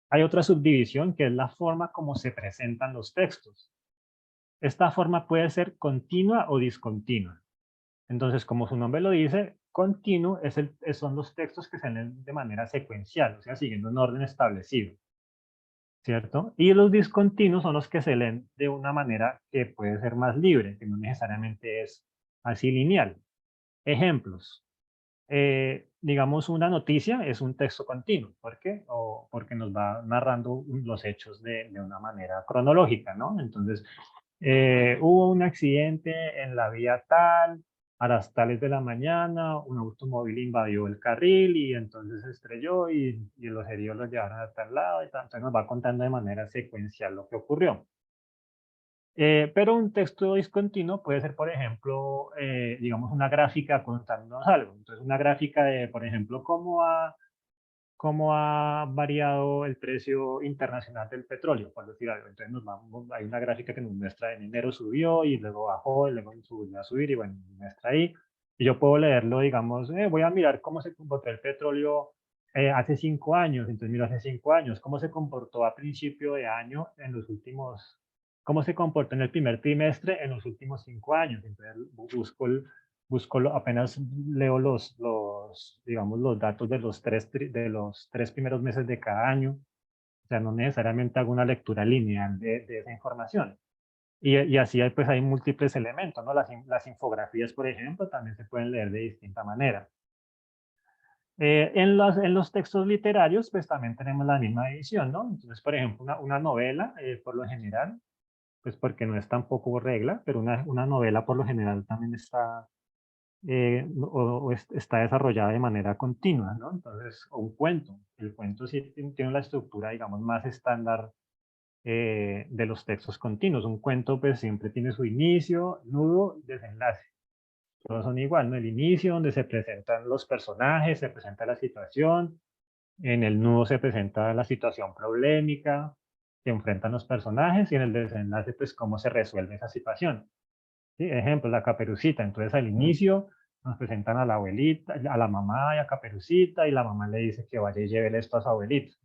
hay otra subdivisión que es la forma como se presentan los textos. Esta forma puede ser continua o discontinua. Entonces, como su nombre lo dice, continuo son los textos que se leen de manera secuencial, o sea, siguiendo un orden establecido, ¿cierto? Y los discontinuos son los que se leen de una manera que puede ser más libre, que no necesariamente es así lineal. Ejemplos. Digamos, una noticia es un texto continuo. ¿Por qué? Porque nos va narrando los hechos de una manera cronológica, ¿no? Entonces, hubo un accidente en la vía tal, a las tales de la mañana, un automóvil invadió el carril y entonces se estrelló y los heridos los llevaron a tal lado y tal. Entonces nos va contando de manera secuencial lo que ocurrió. Pero un texto discontinuo puede ser, por ejemplo, digamos, una gráfica contándonos algo. Entonces, una gráfica de, por ejemplo, cómo ha variado el precio internacional del petróleo, por decir algo. Entonces, hay una gráfica que nos muestra en enero subió y luego bajó y luego volvió a subir y bueno, muestra ahí. Y yo puedo leerlo, digamos, voy a mirar cómo se comportó el petróleo hace 5 años. Entonces, miro hace 5 años, cómo se comportó a principio de año en los últimos, cómo se comportó en el primer trimestre en los últimos 5 años. Entonces, apenas leo digamos, los datos de los 3 primeros meses de cada año. O sea, no necesariamente hago una lectura lineal de esa información. Y así pues hay múltiples elementos, ¿no? Las infografías, por ejemplo, también se pueden leer de distinta manera. En los textos literarios, pues también tenemos la misma división, ¿no? Entonces, por ejemplo, una novela, por lo general, pues porque no es tampoco regla, pero una novela por lo general también está, está desarrollada de manera continua, ¿no? Entonces, o un cuento. El cuento sí tiene la estructura, digamos, más estándar de los textos continuos. Un cuento, pues siempre tiene su inicio, nudo y desenlace. Todos son igual, ¿no? El inicio, donde se presentan los personajes, se presenta la situación, en el nudo se presenta la situación problemática, se enfrentan los personajes y en el desenlace, pues, cómo se resuelve esa situación. ¿Sí? Ejemplo, la Caperucita. Entonces, al inicio nos presentan a la abuelita, a la mamá y a Caperucita, y la mamá le dice que vaya y lleve esto a su abuelita.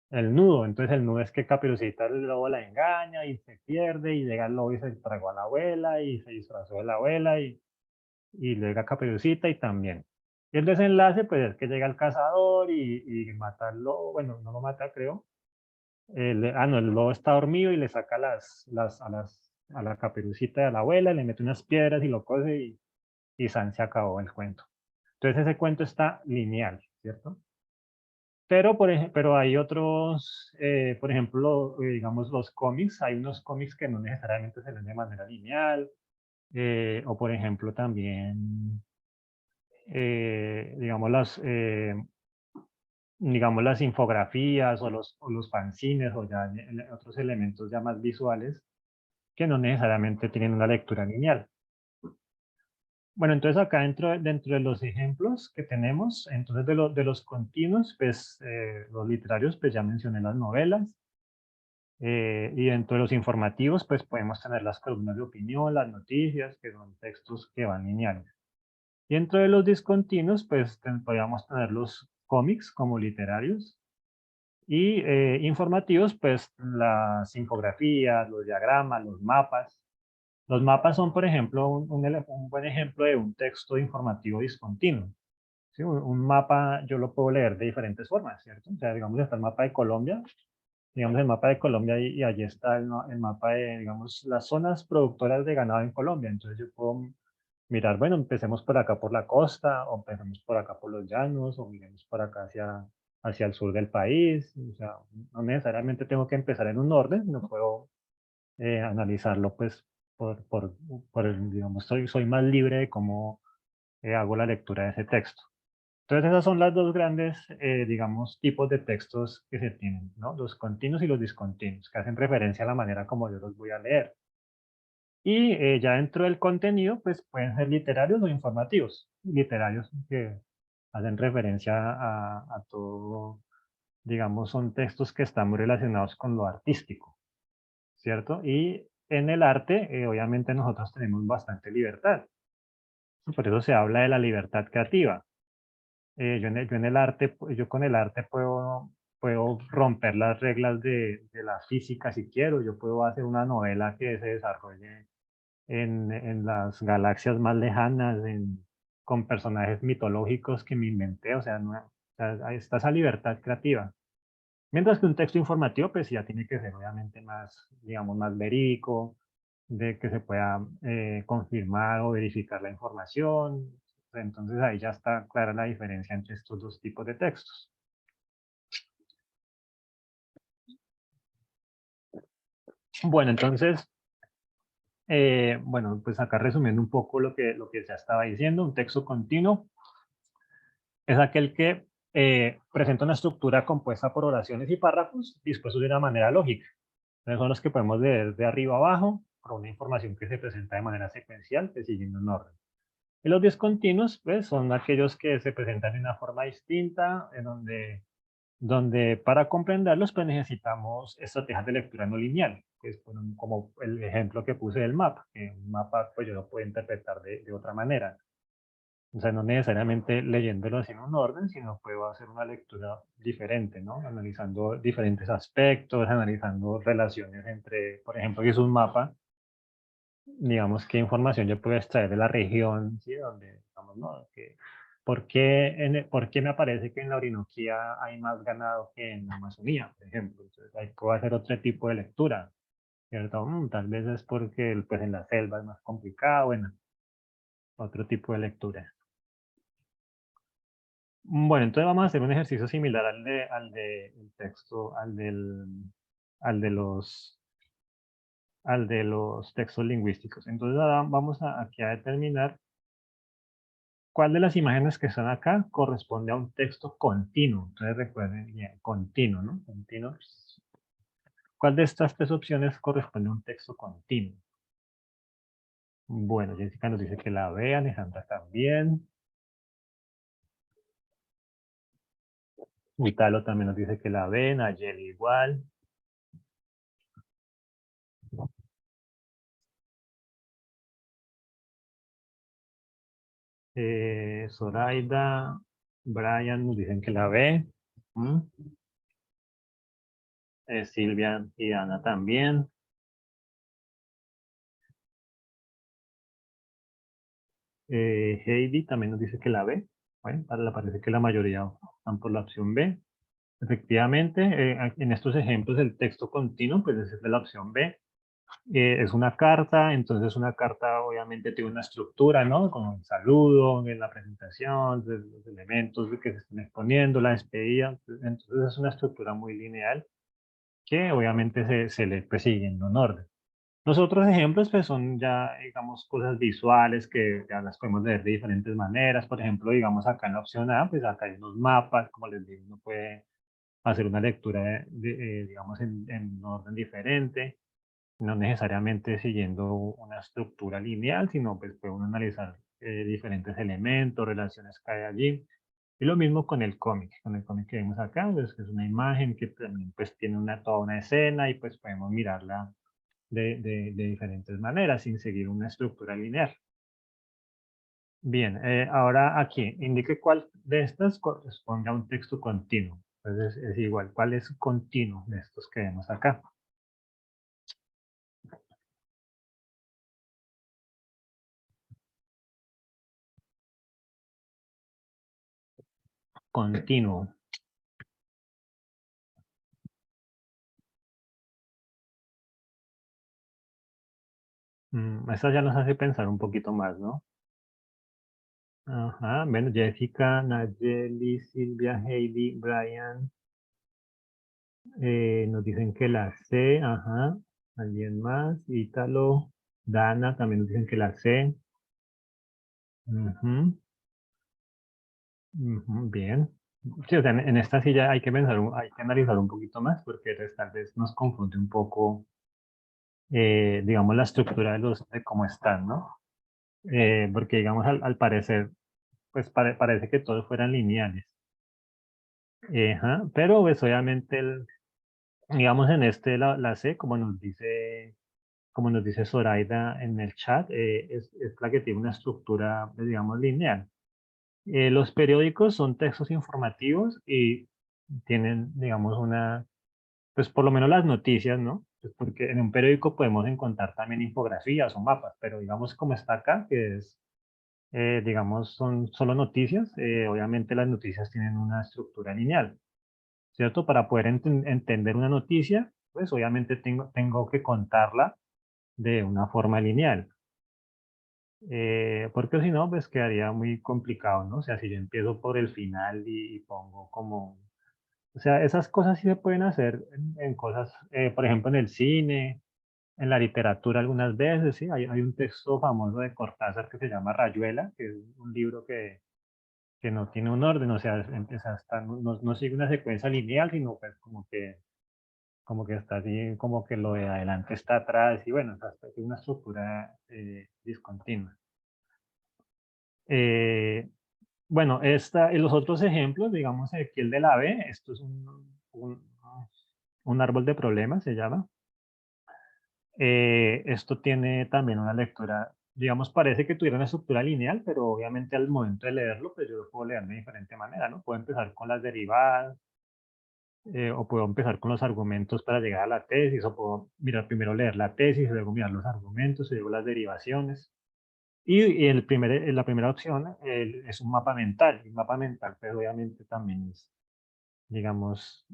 El nudo, entonces el nudo es que Caperucita el lobo la engaña y se pierde y llega el lobo y se tragó a la abuela y se disfrazó de la abuela y llega Caperucita y también. Y el desenlace, pues es que llega el cazador y mata al lobo, bueno, no lo mata, creo. No, el lobo está dormido y le saca a la Caperucita y a la abuela, le mete unas piedras y lo cose y San se acabó el cuento. Entonces ese cuento está lineal, ¿cierto? Pero hay otros, por ejemplo, digamos los cómics, hay unos cómics que no necesariamente se leen de manera lineal, o por ejemplo también digamos, digamos las infografías o los fanzines o ya otros elementos ya más visuales que no necesariamente tienen una lectura lineal. Bueno, entonces acá dentro de los ejemplos que tenemos, entonces de los continuos, pues los literarios, pues ya mencioné las novelas, y dentro de los informativos, pues podemos tener las columnas de opinión, las noticias, que son textos que van lineales. Y dentro de los discontinuos, pues podríamos tener los cómics como literarios y informativos, pues las infografías, los diagramas, los mapas. Los mapas son, por ejemplo, un buen ejemplo de un texto informativo discontinuo. ¿Sí? Un mapa yo lo puedo leer de diferentes formas, ¿cierto? O sea, digamos, está el mapa de Colombia, digamos, el mapa de Colombia y allí está el mapa de, digamos, las zonas productoras de ganado en Colombia. Entonces yo puedo mirar, bueno, empecemos por acá por la costa, o empecemos por acá por los llanos, o miremos por acá hacia el sur del país. O sea, no necesariamente tengo que empezar en un orden, no puedo analizarlo pues digamos, soy más libre de cómo hago la lectura de ese texto. Entonces esas son las dos grandes, digamos, tipos de textos que se tienen, ¿no? Los continuos y los discontinuos, que hacen referencia a la manera como yo los voy a leer. Y ya dentro del contenido, pues pueden ser literarios o informativos. Literarios que hacen referencia a todo, digamos, son textos que están muy relacionados con lo artístico, ¿cierto? Y en el arte, obviamente nosotros tenemos bastante libertad. Por eso se habla de la libertad creativa. Yo en el arte, yo con el arte puedo romper las reglas de la física si quiero. Yo puedo hacer una novela que se desarrolle en las galaxias más lejanas, con personajes mitológicos que me inventé. O sea, o sea, ahí está esa libertad creativa. Mientras que un texto informativo, pues ya tiene que ser obviamente más, digamos, más verídico, de que se pueda confirmar o verificar la información. Entonces ahí ya está clara la diferencia entre estos dos tipos de textos. Bueno, entonces, bueno, pues acá resumiendo un poco lo que ya estaba diciendo, un texto continuo es aquel que presenta una estructura compuesta por oraciones y párrafos dispuestos de una manera lógica. Entonces son los que podemos leer de arriba a abajo, con una información que se presenta de manera secuencial, que siguiendo un orden. Y los discontinuos, pues, son aquellos que se presentan de una forma distinta, en donde para comprenderlos, pues necesitamos estrategias de lectura no lineal, que es como el ejemplo que puse del mapa, que un mapa, pues yo lo puedo interpretar de otra manera. O sea, no necesariamente leyéndolo así en un orden, sino puedo hacer una lectura diferente, ¿no? Analizando diferentes aspectos, analizando relaciones entre, por ejemplo, si es un mapa, digamos, qué información yo puedo extraer de la región, ¿sí? Donde, digamos, ¿no? ¿Por qué me aparece que en la Orinoquía hay más ganado que en la Amazonía, por ejemplo? Entonces, ahí puedo hacer otro tipo de lectura, ¿cierto? Tal vez es porque pues, en la selva es más complicado, bueno, otro tipo de lectura. Bueno, entonces vamos a hacer un ejercicio similar al de el texto, al de los, al de los textos lingüísticos. Entonces ahora vamos aquí a determinar cuál de las imágenes que están acá corresponde a un texto continuo. Entonces recuerden bien, continuo, ¿no? Continuo. ¿Cuál de estas tres opciones corresponde a un texto continuo? Bueno, Jessica nos dice que la B, Alejandra también. Vitalo también nos dice que la B, Nayeli igual. Zoraida, Brian nos dicen que la B. ¿Mm? Silvia y Ana también. Heidi también nos dice que la B. Bueno, parece que la mayoría están por la opción B. Efectivamente, en estos ejemplos el texto continuo, pues es de la opción B. Es una carta, entonces una carta obviamente tiene una estructura, ¿no? Con el saludo, en la presentación, los elementos que se están exponiendo, la despedida. Entonces es una estructura muy lineal que obviamente se le pues, sigue en un orden. Los otros ejemplos pues son ya, digamos, cosas visuales que ya las podemos ver de diferentes maneras. Por ejemplo, digamos acá en la opción A, pues acá hay unos mapas, como les digo, uno puede hacer una lectura, digamos, en un orden diferente, no necesariamente siguiendo una estructura lineal, sino pues puede uno analizar diferentes elementos, relaciones que hay allí. Y lo mismo con el cómic que vemos acá, pues, que es una imagen que también pues tiene toda una escena y pues podemos mirarla de diferentes maneras sin seguir una estructura lineal. Bien, ahora aquí, indique cuál de estas corresponde a un texto continuo. Entonces es igual, ¿cuál es continuo de estos que vemos acá? Continuo. Esta ya nos hace pensar un poquito más, ¿no? Ajá, bueno, Jessica, Nayeli, Silvia, Heidi, Brian, nos dicen que la C, ajá, alguien más, Ítalo, Dana, también nos dicen que la C. Ujú, ujú, bien. Sí, o sea, en esta silla hay que pensar, hay que analizar un poquito más porque pues, tal vez nos confunde un poco, digamos, la estructura de cómo están, ¿no? Porque, digamos, al parecer, pues parece que todos fueran lineales. Ajá, pero pues obviamente, digamos, en la C, como nos dice Zoraida en el chat, es la que tiene una estructura, digamos, lineal. Los periódicos son textos informativos y tienen, digamos, pues por lo menos las noticias, ¿no? Pues porque en un periódico podemos encontrar también infografías o mapas, pero digamos como está acá, que es, digamos, son solo noticias, obviamente las noticias tienen una estructura lineal, ¿cierto? Para poder entender una noticia, pues obviamente tengo que contarla de una forma lineal. Porque si no, pues quedaría muy complicado, ¿no? O sea, si yo empiezo por el final y pongo como... O sea, esas cosas sí se pueden hacer en cosas, por ejemplo, en el cine, en la literatura algunas veces, sí. Hay un texto famoso de Cortázar que se llama Rayuela, que es un libro que no tiene un orden, o sea, no sigue una secuencia lineal, sino pues como que está así, como que lo de adelante está atrás, y bueno, es una estructura discontinua. Eh, bueno, y los otros ejemplos, digamos, aquí el de la B, esto es un árbol de problemas, se llama. Esto tiene también una lectura, digamos, parece que tuviera una estructura lineal, pero obviamente al momento de leerlo, pues yo lo puedo leer de diferente manera, ¿no? Puedo empezar con las derivadas, o puedo empezar con los argumentos para llegar a la tesis, o puedo mirar primero leer la tesis, luego mirar los argumentos, y luego las derivaciones. Y la primera opción es un mapa mental. Y un mapa mental, pues obviamente también es, digamos,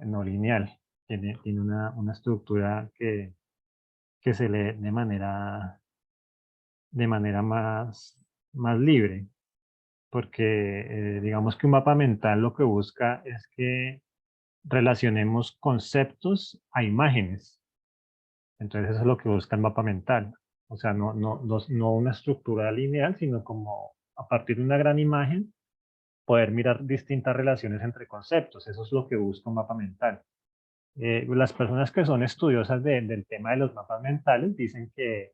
no lineal. Tiene una estructura que se lee de manera más libre. porque digamos que un mapa mental lo que busca es que relacionemos conceptos a imágenes. Entonces eso es lo que busca el mapa mental. O sea, no una estructura lineal, sino como a partir de una gran imagen, poder mirar distintas relaciones entre conceptos. Eso es lo que busca un mapa mental. Las personas que son estudiosas del tema de los mapas mentales dicen que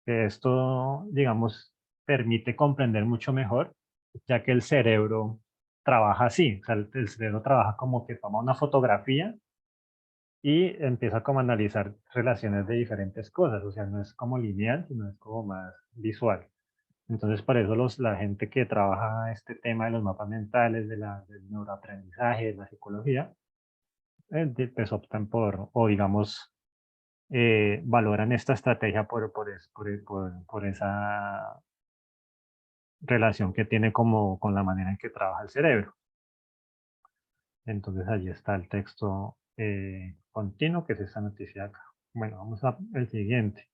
esto, digamos, permite comprender mucho mejor, ya que el cerebro trabaja así. O sea, el cerebro trabaja como que toma una fotografía y empieza como a analizar relaciones de diferentes cosas, o sea, no es como lineal, sino es como más visual. Entonces, por eso la gente que trabaja este tema de los mapas mentales, del neuroaprendizaje, de la psicología, pues optan o digamos, valoran esta estrategia por esa relación que tiene como con la manera en que trabaja el cerebro. Entonces, allí está el texto continuo, que es esta noticia acá. Bueno, vamos al siguiente.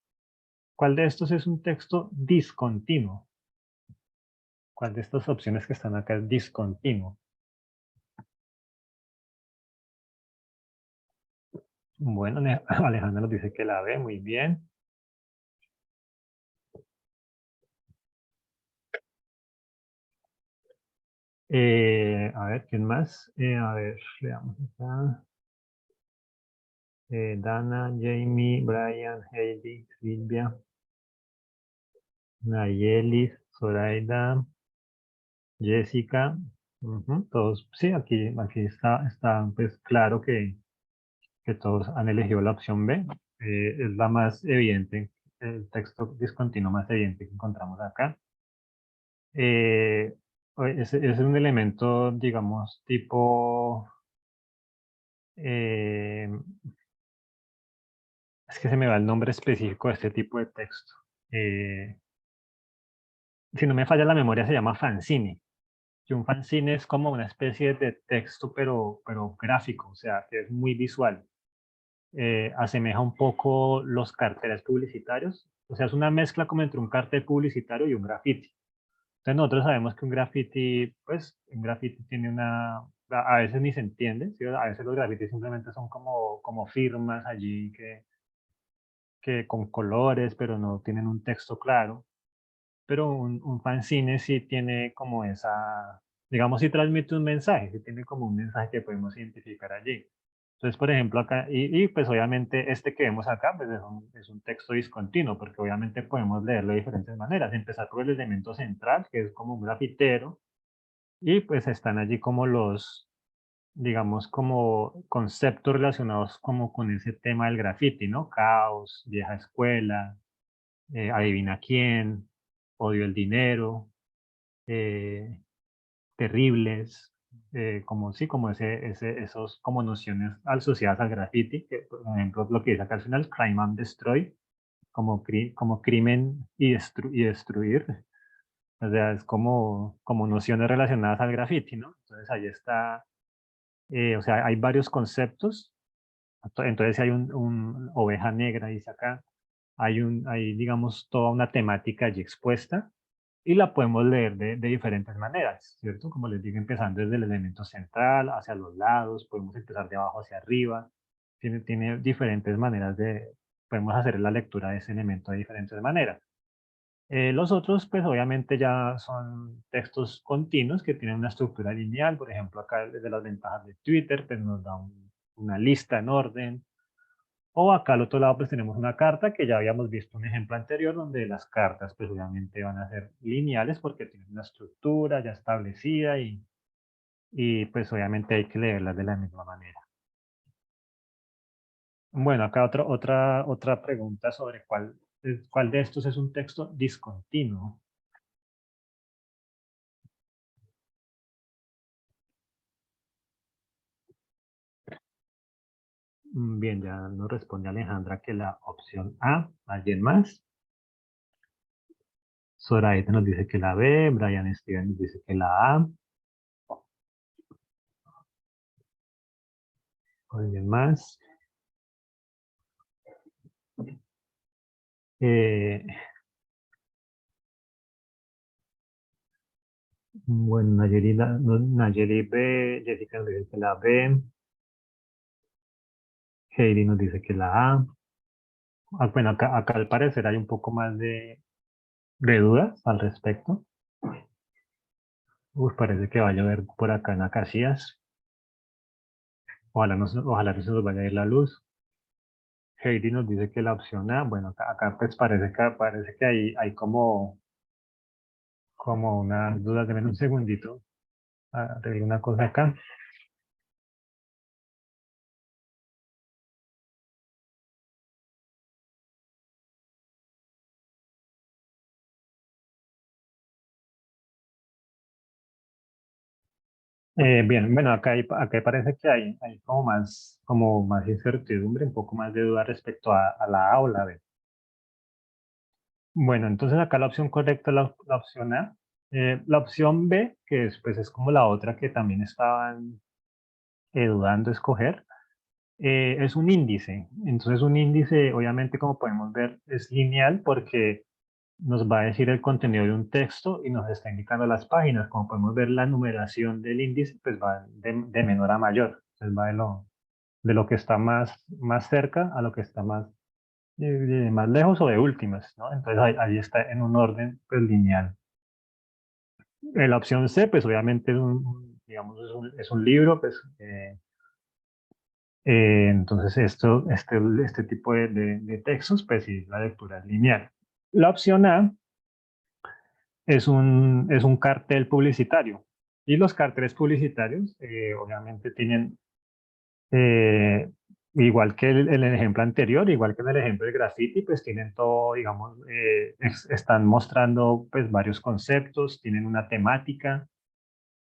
¿Cuál de estos es un texto discontinuo? ¿Cuál de estas opciones que están acá es discontinuo? Bueno, Alejandra nos dice que la ve, muy bien. A ver, ¿quién más? A ver, veamos acá. Dana, Jamie, Brian, Heidi, Silvia, Nayelis, Zoraida, Jessica. Todos, sí, aquí está pues claro que todos han elegido la opción B. Es la más evidente, el texto discontinuo más evidente que encontramos acá. Es un elemento, digamos, tipo... eh, es que se me va el nombre específico de este tipo de texto. Eh, si no me falla la memoria, se llama fanzine. Y un fanzine es como una especie de texto, pero gráfico, o sea, que es muy visual. Asemeja un poco los carteles publicitarios. O sea, es una mezcla como entre un cartel publicitario y un graffiti. Entonces nosotros sabemos que un graffiti, pues, un graffiti tiene a veces ni se entiende, ¿sí? A veces los grafitis simplemente son como firmas allí que con colores, pero no tienen un texto claro. Pero un fanzine sí tiene como digamos, sí transmite un mensaje, sí tiene como un mensaje que podemos identificar allí. Entonces, por ejemplo, acá, pues obviamente este que vemos acá pues es un texto discontinuo, porque obviamente podemos leerlo de diferentes maneras. Empezar por el elemento central, que es como un grafitero, y pues están allí como digamos, como conceptos relacionados como con ese tema del graffiti, ¿no? Caos, vieja escuela, adivina quién, odio el dinero, eh, terribles, como sí, como esos como nociones asociadas al graffiti, que por ejemplo lo que dice acá al final, crime and destroy, como crimen y destruir, o sea, es como nociones relacionadas al graffiti, ¿no? Entonces ahí está, o sea, hay varios conceptos, entonces hay un oveja negra, dice acá, hay digamos toda una temática allí expuesta, y la podemos leer de diferentes maneras, ¿cierto? Como les digo, empezando desde el elemento central, hacia los lados, podemos empezar de abajo hacia arriba. Tiene diferentes maneras podemos hacer la lectura de ese elemento de diferentes maneras. Los otros, pues obviamente ya son textos continuos que tienen una estructura lineal. Por ejemplo, acá desde las ventajas de Twitter, pues nos da una lista en orden, o acá al otro lado pues tenemos una carta que ya habíamos visto un ejemplo anterior donde las cartas pues obviamente van a ser lineales porque tienen una estructura ya establecida y pues obviamente hay que leerlas de la misma manera. Bueno, acá otra pregunta sobre cuál de estos es un texto discontinuo. Bien, ya nos responde Alejandra que la opción A. ¿Alguien más? Zoraida nos dice que la B, Brian Steven nos dice que la A. ¿Alguien más? Eh, Bueno, Nayeli B, Jessica nos dice que la B, Heidi nos dice que la A. Bueno, acá al parecer hay un poco más de dudas al respecto. Parece que va a llover por acá en Acacias. Ojalá no se nos vaya a ir la luz. Heidi nos dice que la opción A, bueno, acá pues parece que hay como unas dudas. Denme un segundito. Arreglo una cosa acá. Bien, bueno, acá parece que hay como más incertidumbre, un poco más de duda respecto a la A o la B. Bueno, entonces acá la opción correcta es la opción A. La opción B, que pues es como la otra que también estaban dudando escoger, es un índice. Entonces un índice, obviamente, como podemos ver, es lineal porque nos va a decir el contenido de un texto y nos está indicando las páginas. Como podemos ver, la numeración del índice pues va de menor a mayor. Entonces va de lo que está más cerca a lo que está más lejos o de últimas, ¿no? Entonces ahí está en un orden pues, lineal. La opción C, pues obviamente digamos, es un libro, pues entonces este tipo de textos, pues sí, la lectura es lineal. La opción A es un cartel publicitario. Y los carteles publicitarios, obviamente, tienen, eh, igual que el ejemplo anterior, igual que en el ejemplo del graffiti, pues tienen todo, digamos, están mostrando pues varios conceptos, tienen una temática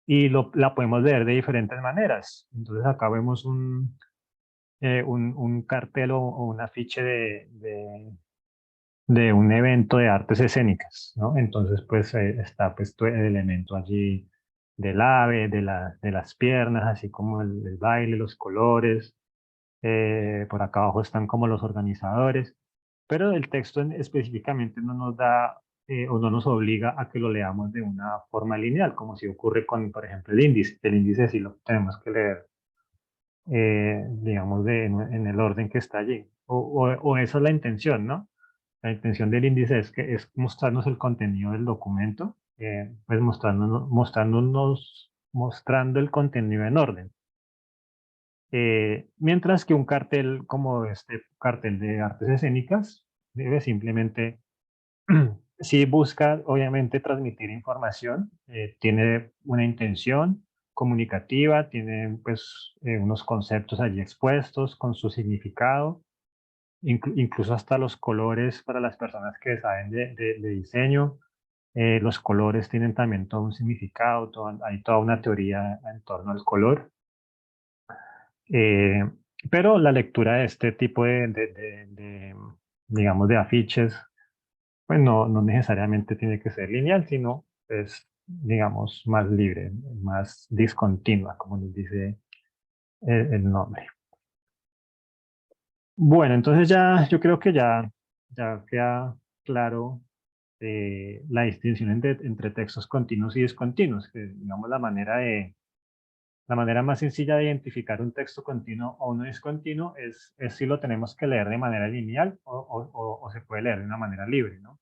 y la podemos leer de diferentes maneras. Entonces acá vemos un cartel o un afiche de un evento de artes escénicas, ¿no? Entonces, pues está pues todo el elemento allí del ave, de las piernas, así como el baile, los colores. Por acá abajo están como los organizadores, pero el texto específicamente no nos da o no nos obliga a que lo leamos de una forma lineal, como si ocurre con, por ejemplo, el índice. El índice sí lo tenemos que leer, digamos, en el orden que está allí. O esa es la intención, ¿no? La intención del índice es mostrarnos el contenido del documento, pues mostrando el contenido en orden. Mientras que un cartel como este cartel de artes escénicas debe simplemente, sí busca obviamente transmitir información, tiene una intención comunicativa, tiene pues unos conceptos allí expuestos con su significado, incluso hasta los colores para las personas que saben de diseño. Los colores tienen también todo un significado, hay toda una teoría en torno al color. Eh, pero la lectura de este tipo digamos, de afiches, pues no necesariamente tiene que ser lineal, sino es, digamos, más libre, más discontinua, como nos dice el nombre. Bueno, entonces yo creo que ya queda claro la distinción entre textos continuos y discontinuos, que digamos la manera más sencilla de identificar un texto continuo o uno discontinuo es si lo tenemos que leer de manera lineal o se puede leer de una manera libre, ¿no?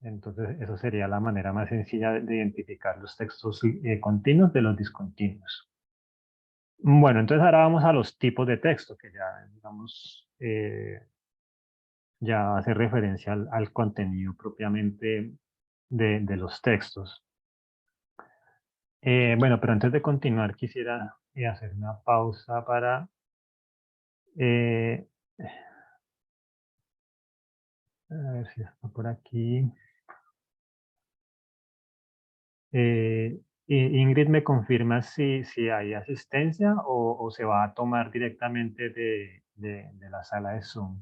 Entonces, eso sería la manera más sencilla de identificar los textos continuos de los discontinuos. Bueno, entonces ahora vamos a los tipos de texto, que ya, digamos, ya hace referencia al contenido propiamente de los textos. Bueno, pero antes de continuar, quisiera hacer una pausa para eh, a ver si está por aquí. Ingrid, ¿me confirma si hay asistencia o se va a tomar directamente de la sala de Zoom?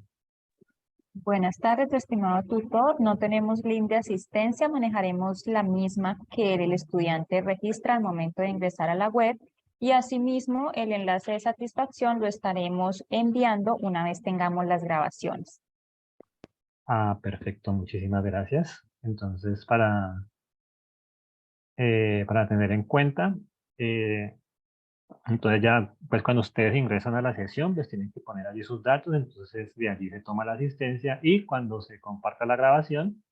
Buenas tardes, estimado tutor. No tenemos link de asistencia, manejaremos la misma que el estudiante registra al momento de ingresar a la web y asimismo el enlace de satisfacción lo estaremos enviando una vez tengamos las grabaciones. Ah, perfecto, muchísimas gracias. Entonces, para tener en cuenta. Entonces ya, pues cuando ustedes ingresan a la sesión, pues tienen que poner allí sus datos, entonces de allí se toma la asistencia y cuando se comparta la grabación,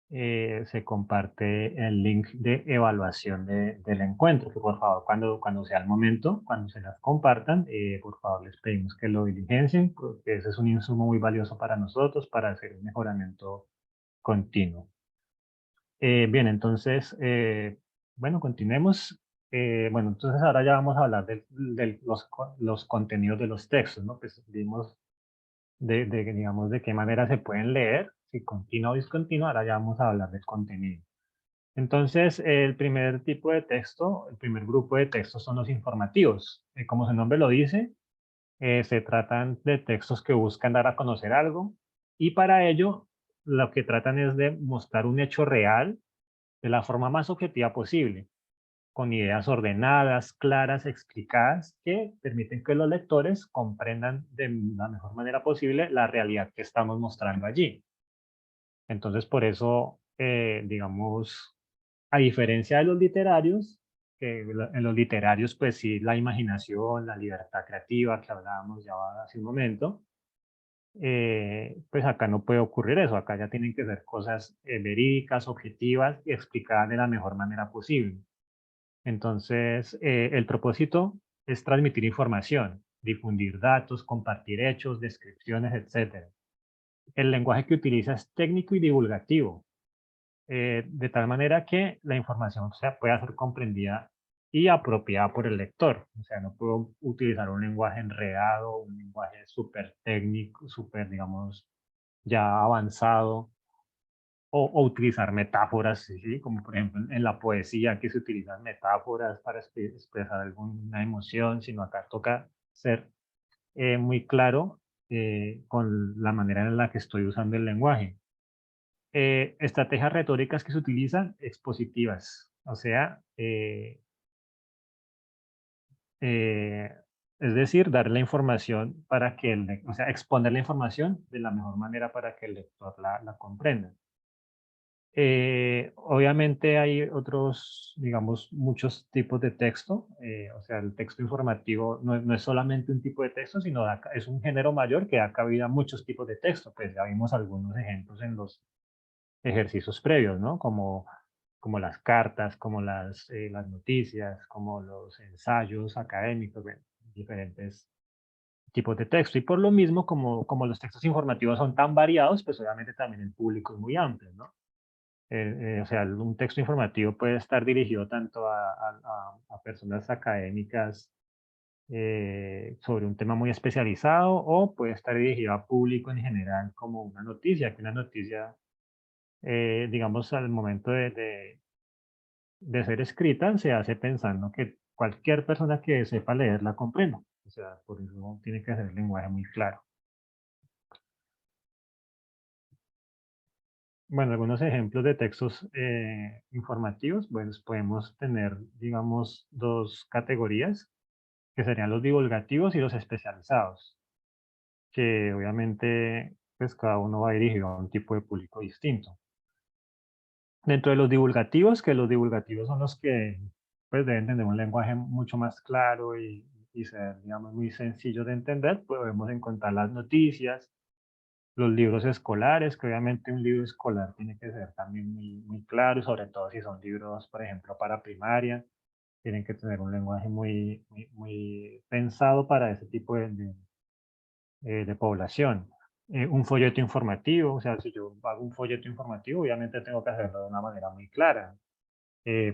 se comparte el link de evaluación del encuentro, que por favor cuando sea el momento, cuando se las compartan, por favor les pedimos que lo diligencien, porque ese es un insumo muy valioso para nosotros para hacer un mejoramiento continuo. Bien, entonces, bueno, continuemos. Bueno, entonces ahora ya vamos a hablar de los contenidos de los textos, ¿no? Pues vimos digamos, de qué manera se pueden leer, si continua o discontinua, ahora ya vamos a hablar del contenido. Entonces, el primer tipo de texto, el primer grupo de textos son los informativos. Como su nombre lo dice, se tratan de textos que buscan dar a conocer algo y para ello lo que tratan es de mostrar un hecho real de la forma más objetiva posible, con ideas ordenadas, claras, explicadas, que permiten que los lectores comprendan de la mejor manera posible la realidad que estamos mostrando allí. Entonces, por eso, digamos, a diferencia de los literarios, que en los literarios, pues sí, la imaginación, la libertad creativa que hablábamos ya hace un momento, pues acá no puede ocurrir eso, acá ya tienen que ser cosas verídicas, objetivas y explicadas de la mejor manera posible. Entonces, el propósito es transmitir información, difundir datos, compartir hechos, descripciones, etc. El lenguaje que utiliza es técnico y divulgativo, de tal manera que la información pueda ser comprendida y apropiada por el lector. O sea, no puedo utilizar un lenguaje enredado, un lenguaje súper técnico, súper, digamos, ya avanzado, o utilizar metáforas, ¿sí? Como por ejemplo en la poesía que se utilizan metáforas para expresar alguna emoción, sino acá toca ser muy claro con la manera en la que estoy usando el lenguaje. Estrategias retóricas que se utilizan, expositivas, o sea, eh, es decir, dar la información para que o sea, exponer la información de la mejor manera para que el lector la comprenda. Obviamente hay otros, digamos, muchos tipos de texto. O sea, el texto informativo no es solamente un tipo de texto, sino es un género mayor que da cabida a muchos tipos de texto. Pues ya vimos algunos ejemplos en los ejercicios previos, ¿no? Como las cartas, como las noticias, como los ensayos académicos, bueno, diferentes tipos de texto. Y por lo mismo, como los textos informativos son tan variados, pues obviamente también el público es muy amplio, ¿no? O sea, un texto informativo puede estar dirigido tanto a personas académicas sobre un tema muy especializado o puede estar dirigido a público en general como una noticia, que una noticia, digamos, al momento de ser escrita, se hace pensando que cualquier persona que sepa leer la comprenda. O sea, por eso tiene que ser el lenguaje muy claro. Bueno, algunos ejemplos de textos informativos, bueno, podemos tener, digamos, dos categorías, que serían los divulgativos y los especializados, que obviamente, pues cada uno va dirigido a un tipo de público distinto. Dentro de los divulgativos, que los divulgativos son los que, pues, deben tener un lenguaje mucho más claro y ser, digamos, muy sencillo de entender, podemos encontrar las noticias, los libros escolares, que obviamente un libro escolar tiene que ser también muy claro, y sobre todo si son libros, por ejemplo, para primaria, tienen que tener un lenguaje muy pensado para ese tipo de población. Un folleto informativo, o sea, si yo hago un folleto informativo, obviamente tengo que hacerlo de una manera muy clara.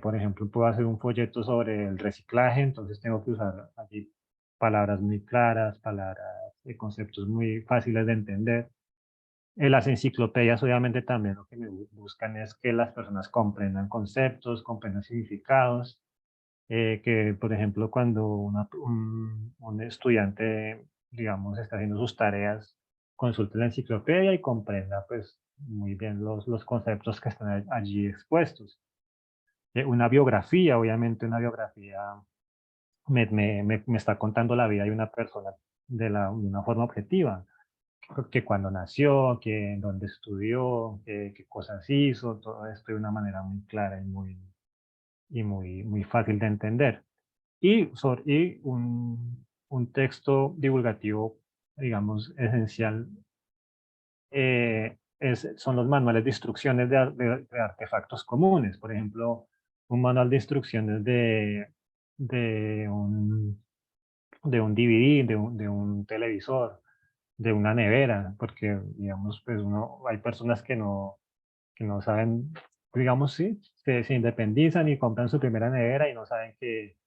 Por ejemplo, puedo hacer un folleto sobre el reciclaje, entonces tengo que usar allí palabras muy claras, palabras, conceptos muy fáciles de entender. Las enciclopedias obviamente también lo que me buscan es que las personas comprendan conceptos, comprendan significados, que por ejemplo cuando un estudiante, digamos, está haciendo sus tareas, consulte la enciclopedia y comprenda pues muy bien los conceptos que están allí expuestos. Una biografía, obviamente una biografía me está contando la vida de una persona de una forma objetiva que cuando nació, que en dónde estudió, qué cosas hizo, todo esto de una manera muy clara y y muy fácil de entender. Y un texto divulgativo, digamos, esencial, son los manuales de instrucciones de artefactos comunes. Por ejemplo, un manual de instrucciones de un, de un DVD, de un televisor, de una nevera, porque, digamos, pues hay personas que no saben, digamos, sí, se independizan y compran su primera nevera y no saben que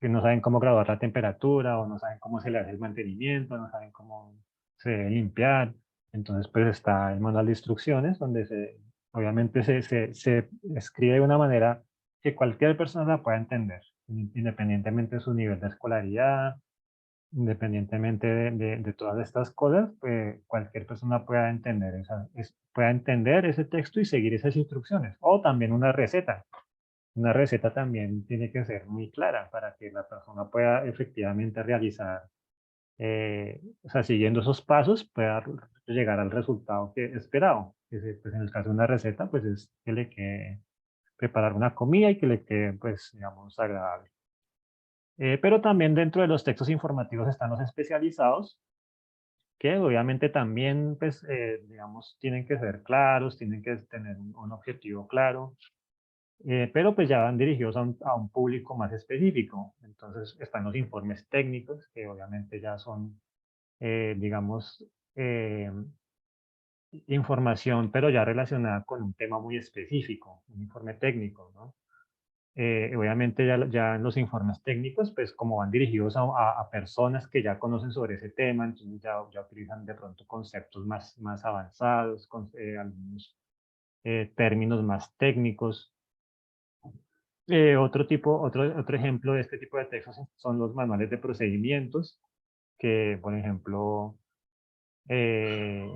no saben cómo graduar la temperatura o no saben cómo se le hace el mantenimiento, no saben cómo se debe limpiar. Entonces, pues está el manual de instrucciones donde obviamente se escribe de una manera que cualquier persona la pueda entender, independientemente de su nivel de escolaridad, independientemente de todas estas cosas, pues cualquier persona pueda entender, pueda entender ese texto y seguir esas instrucciones. O también una receta también tiene que ser muy clara para que la persona pueda efectivamente realizar, o sea, siguiendo esos pasos, pueda llegar al resultado que esperado. Pues en el caso de una receta, pues es que le quede preparar una comida y que le quede, pues, digamos, agradable. Pero también dentro de los textos informativos están los especializados, que obviamente también, pues, digamos, tienen que ser claros, tienen que tener un objetivo claro, pero pues ya van dirigidos a un público más específico. Entonces están los informes técnicos, que obviamente ya son, digamos, eh, información, pero ya relacionada con un tema muy específico, un informe técnico, ¿no? Obviamente ya en los informes técnicos, pues como van dirigidos a personas que ya conocen sobre ese tema, entonces ya utilizan de pronto conceptos más avanzados, algunos términos más técnicos. Otro ejemplo de este tipo de textos son los manuales de procedimientos, que, por ejemplo, eh,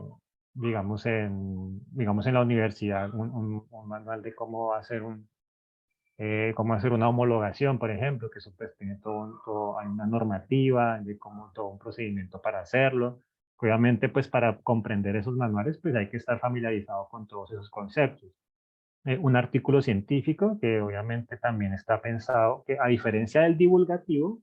digamos en la universidad, un manual de cómo hacer una homologación, por ejemplo, que eso pues tiene hay una normativa de cómo todo un procedimiento para hacerlo. Obviamente, pues para comprender esos manuales, pues hay que estar familiarizado con todos esos conceptos. Un artículo científico que obviamente también está pensado, que a diferencia del divulgativo,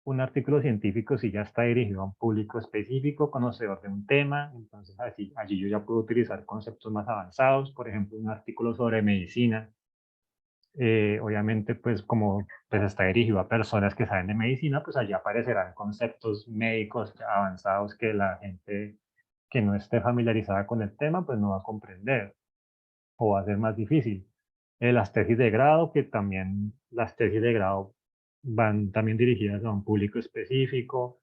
un artículo científico sí ya está dirigido a un público específico, conocedor de un tema, entonces allí yo ya puedo utilizar conceptos más avanzados, por ejemplo, un artículo sobre medicina. Obviamente, pues como pues está dirigido a personas que saben de medicina, pues allí aparecerán conceptos médicos ya avanzados que la gente que no esté familiarizada con el tema, pues no va a comprender o va a ser más difícil. Las tesis de grado, que también las tesis de grado van también dirigidas a un público específico,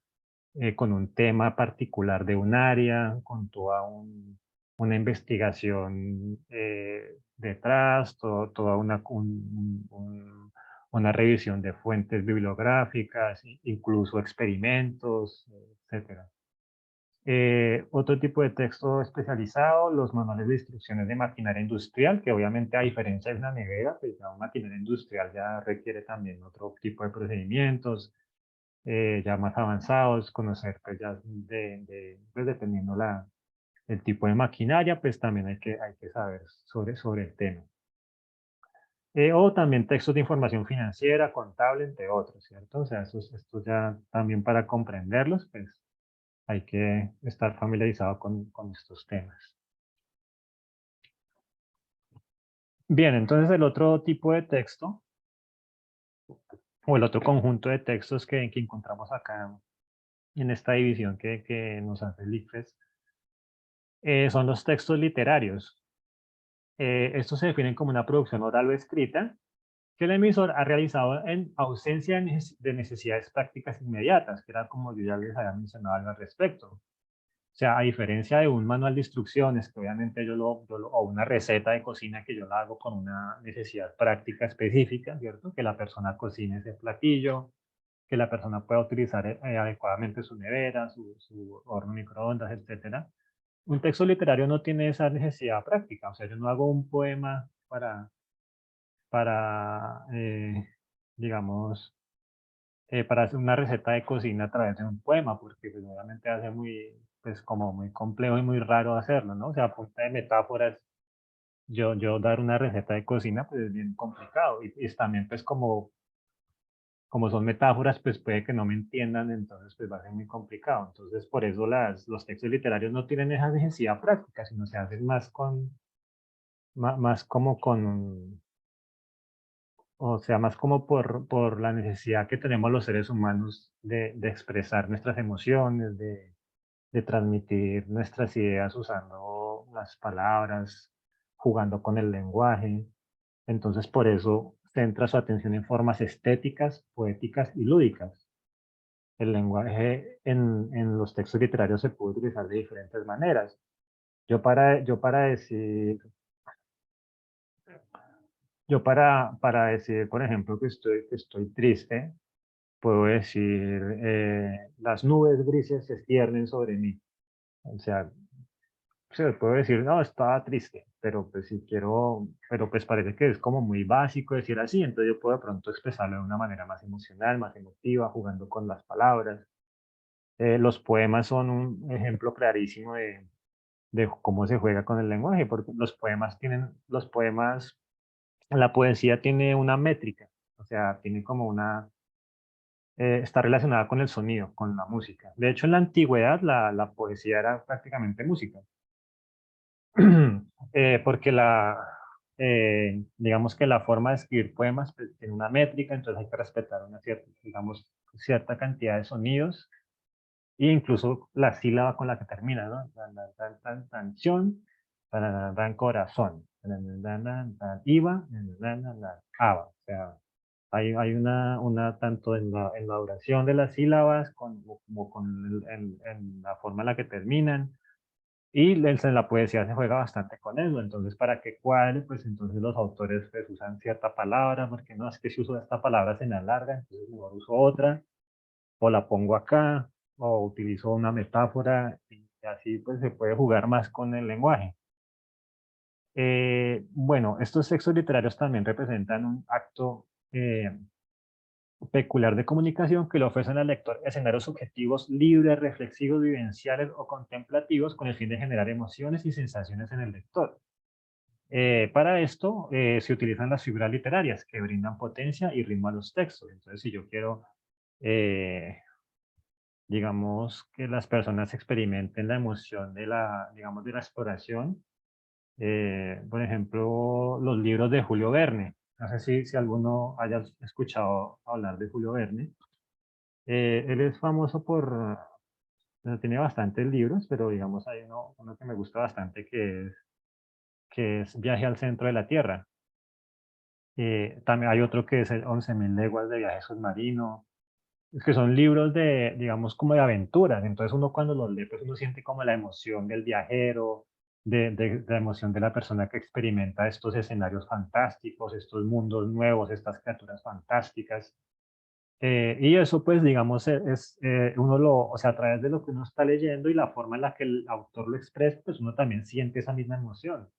con un tema particular de un área, con toda una investigación detrás, toda una revisión de fuentes bibliográficas, incluso experimentos, etcétera. Otro tipo de texto especializado, los manuales de instrucciones de maquinaria industrial, que obviamente a diferencia de una nevera, pues ya una maquinaria industrial ya requiere también otro tipo de procedimientos ya más avanzados, conocer pues ya pues dependiendo el tipo de maquinaria, pues también hay que saber sobre el tema. O también textos de información financiera, contable, entre otros, ¿cierto? O sea, estos ya también para comprenderlos, pues hay que estar familiarizado con estos temas. Bien, entonces el otro tipo de texto, o el otro conjunto de textos que encontramos acá en esta división que nos hace el ICFES, son los textos literarios. Estos se definen como una producción oral o escrita que el emisor ha realizado en ausencia de necesidades prácticas inmediatas, que era como yo ya les había mencionado algo al respecto. O sea, a diferencia de un manual de instrucciones, que obviamente o una receta de cocina que yo la hago con una necesidad práctica específica, ¿cierto? Que la persona cocine ese platillo, que la persona pueda utilizar adecuadamente su nevera, su horno microondas, etcétera. Un texto literario no tiene esa necesidad práctica, o sea, yo no hago un poema para digamos, para hacer una receta de cocina a través de un poema, porque pues, obviamente hace pues como muy complejo y muy raro hacerlo, ¿no? O sea, a punta de metáforas yo dar una receta de cocina, pues es bien complicado. Y es también, pues como son metáforas, pues puede que no me entiendan, entonces pues va a ser muy complicado. Entonces por eso los textos literarios no tienen esa necesidad práctica, sino se hacen más como con, o sea, más como por la necesidad que tenemos los seres humanos de expresar nuestras emociones, de transmitir nuestras ideas usando las palabras, jugando con el lenguaje. Entonces, por eso centra su atención en formas estéticas, poéticas y lúdicas. El lenguaje en los textos literarios se puede utilizar de diferentes maneras. Yo para decir, para decir, por ejemplo, que estoy triste, puedo decir, las nubes grises se ciernen sobre mí. O sea, se puedo decir, no, estaba triste, pero pues si quiero, pero pues parece que es como muy básico decir así, entonces yo puedo de pronto expresarlo de una manera más emocional, más emotiva, jugando con las palabras. Los poemas son un ejemplo clarísimo de cómo se juega con el lenguaje, porque los poemas, la poesía tiene una métrica, o sea, tiene como está relacionada con el sonido, con la música. De hecho, en la antigüedad la poesía era prácticamente música. Porque digamos que la forma de escribir poemas pues, tiene una métrica, entonces hay que respetar una cierta, digamos, cierta cantidad de sonidos e incluso la sílaba con la que termina, ¿no? Tan, tan, tan, tan, tanción, tan, tan, tan, corazón, tan, tan, tan, tan, iba, tan, tan, tan, tan, aba. O sea, hay tanto en la duración de las sílabas como con en la forma en la que terminan. Y en la poesía se juega bastante con eso, entonces para que cuadre, pues entonces los autores pues usan cierta palabra, porque no, es que si uso esta palabra se me alarga, entonces mejor uso otra, o la pongo acá, o utilizo una metáfora, y así pues se puede jugar más con el lenguaje. Bueno, estos textos literarios también representan un acto peculiar de comunicación que le ofrecen al lector escenarios subjetivos libres, reflexivos, vivenciales o contemplativos con el fin de generar emociones y sensaciones en el lector. Para esto se utilizan las figuras literarias que brindan potencia y ritmo a los textos. Entonces, si yo quiero, eh, digamos, que las personas experimenten la emoción digamos, de la exploración, por ejemplo, los libros de Julio Verne. No sé si alguno haya escuchado hablar de Julio Verne. Él es famoso tiene bastantes libros, pero digamos hay uno que me gusta bastante que es Viaje al centro de la Tierra. También hay otro que es el 11.000 leguas de viaje submarino. Es que son libros digamos, como de aventuras. Entonces uno cuando los lee, pues uno siente como la emoción del viajero, de la emoción de la persona que experimenta estos escenarios fantásticos, estos mundos nuevos, estas criaturas fantásticas. Y eso, pues, digamos, o sea, a través de lo que uno está leyendo y la forma en la que el autor lo expresa, pues uno también siente esa misma emoción.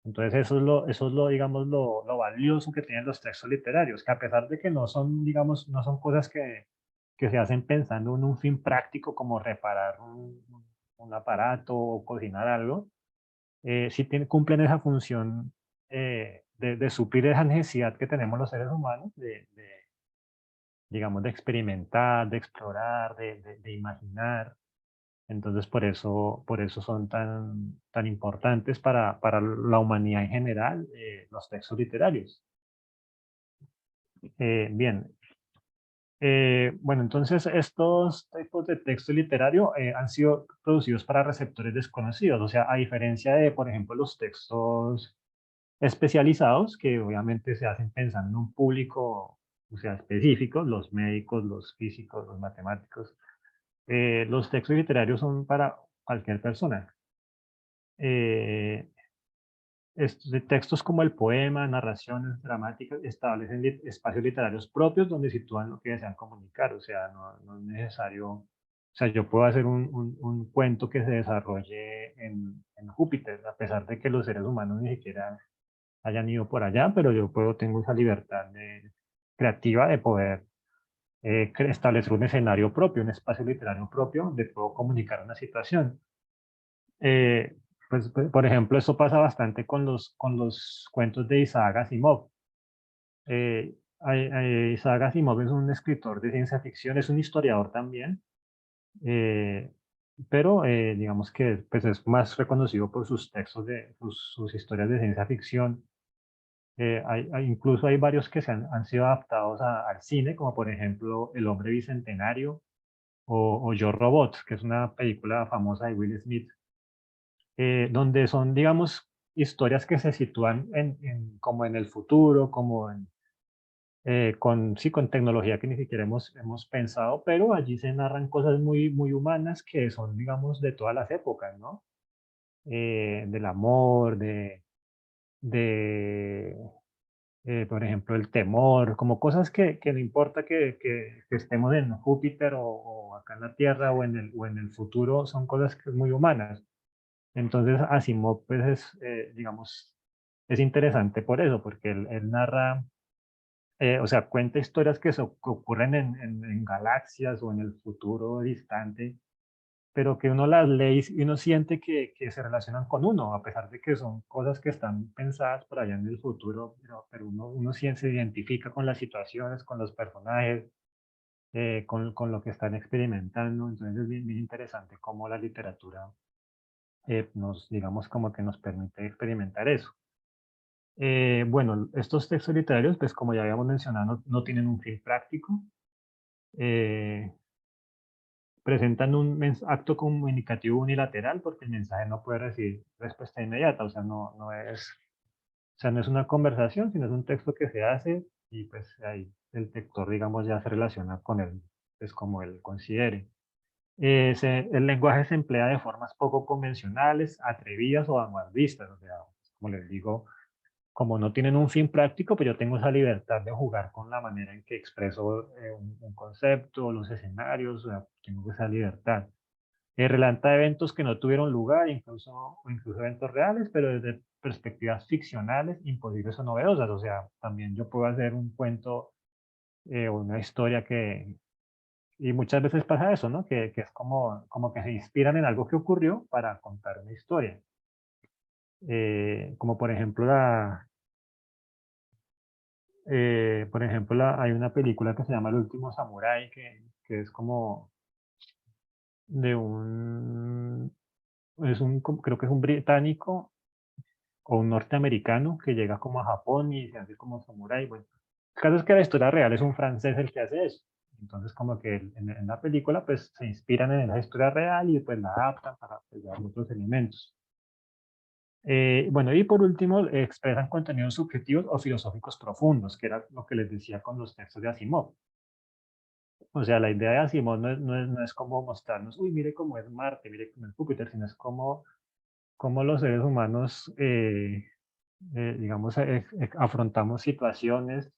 Entonces eso es lo, digamos, lo valioso que tienen los textos literarios, que a pesar de que no son, digamos, no son cosas que se hacen pensando en un fin práctico como reparar un aparato o cocinar algo, sí cumplen esa función de suplir esa necesidad que tenemos los seres humanos digamos, de experimentar, de explorar, de imaginar. Entonces, por eso son tan importantes para la humanidad en general, los textos literarios. Bien, bueno, entonces estos tipos de texto literario han sido producidos para receptores desconocidos, o sea, a diferencia de, por ejemplo, los textos especializados, que obviamente se hacen pensando en un público, o sea, específico, los médicos, los físicos, los matemáticos. Los textos literarios son para cualquier persona. Eh, Textos como el poema, narraciones dramáticas, establecen espacios literarios propios donde sitúan lo que desean comunicar. O sea, no es necesario, o sea, yo puedo hacer un cuento que se desarrolle en Júpiter, a pesar de que los seres humanos ni siquiera hayan ido por allá, pero tengo esa libertad creativa de poder establecer un escenario propio, un espacio literario propio donde puedo comunicar una situación. Eh, pues, por ejemplo, eso pasa bastante con los cuentos de Isaac Asimov. Isaac Asimov es un escritor de ciencia ficción, es un historiador también, eh, pero digamos que pues, es más reconocido por sus textos, sus historias de ciencia ficción. Incluso hay varios que han sido adaptados al cine, como por ejemplo El hombre bicentenario o Yo Robot, que es una película famosa de Will Smith, donde son, digamos, historias que se sitúan como en el futuro, como sí, con tecnología que ni siquiera hemos pensado, pero allí se narran cosas muy, muy humanas que son, digamos, de todas las épocas, ¿no? Del amor, de por ejemplo, el temor, como cosas que no importa que estemos en Júpiter o acá en la Tierra o en el futuro, son cosas que son muy humanas. Entonces, Asimov, pues es, digamos, es interesante por eso, porque él narra, o sea, cuenta historias que ocurren en galaxias o en el futuro distante, pero que uno las lee y uno siente que se relacionan con uno, a pesar de que son cosas que están pensadas por allá en el futuro, pero uno se identifica con las situaciones, con los personajes, con lo que están experimentando. Entonces es bien, bien interesante cómo la literatura digamos, como que nos permite experimentar eso. Bueno, estos textos literarios, pues como ya habíamos mencionado, no tienen un fin práctico. eh, Presentan un acto comunicativo unilateral porque el mensaje no puede recibir respuesta inmediata, o sea, o sea, no es una conversación, sino es un texto que se hace y pues ahí el lector, digamos, ya se relaciona con él, pues como él considere. El lenguaje se emplea de formas poco convencionales, atrevidas o vanguardistas, o sea, como les digo, como no tienen un fin práctico, pues yo tengo esa libertad de jugar con la manera en que expreso un concepto, los escenarios, o sea, tengo esa libertad. Relata eventos que no tuvieron lugar, incluso eventos reales, pero desde perspectivas ficcionales, imposibles o novedosas. O sea, también yo puedo hacer un cuento o una historia y muchas veces pasa eso, ¿no? Que es como que se inspiran en algo que ocurrió para contar una historia. Como por ejemplo hay una película que se llama El último samurái, que es como de creo que es un británico o un norteamericano que llega como a Japón y se hace como samurái. Bueno, el caso es que la historia real es un francés el que hace eso. Entonces, como que en la película, pues se inspiran en la historia real y pues la adaptan para pues, dar otros elementos. Bueno, y por último, expresan contenidos subjetivos o filosóficos profundos, que era lo que les decía con los textos de Asimov. O sea, la idea de Asimov no es como mostrarnos, uy, mire cómo es Marte, mire cómo es Júpiter, sino es como los seres humanos digamos, afrontamos situaciones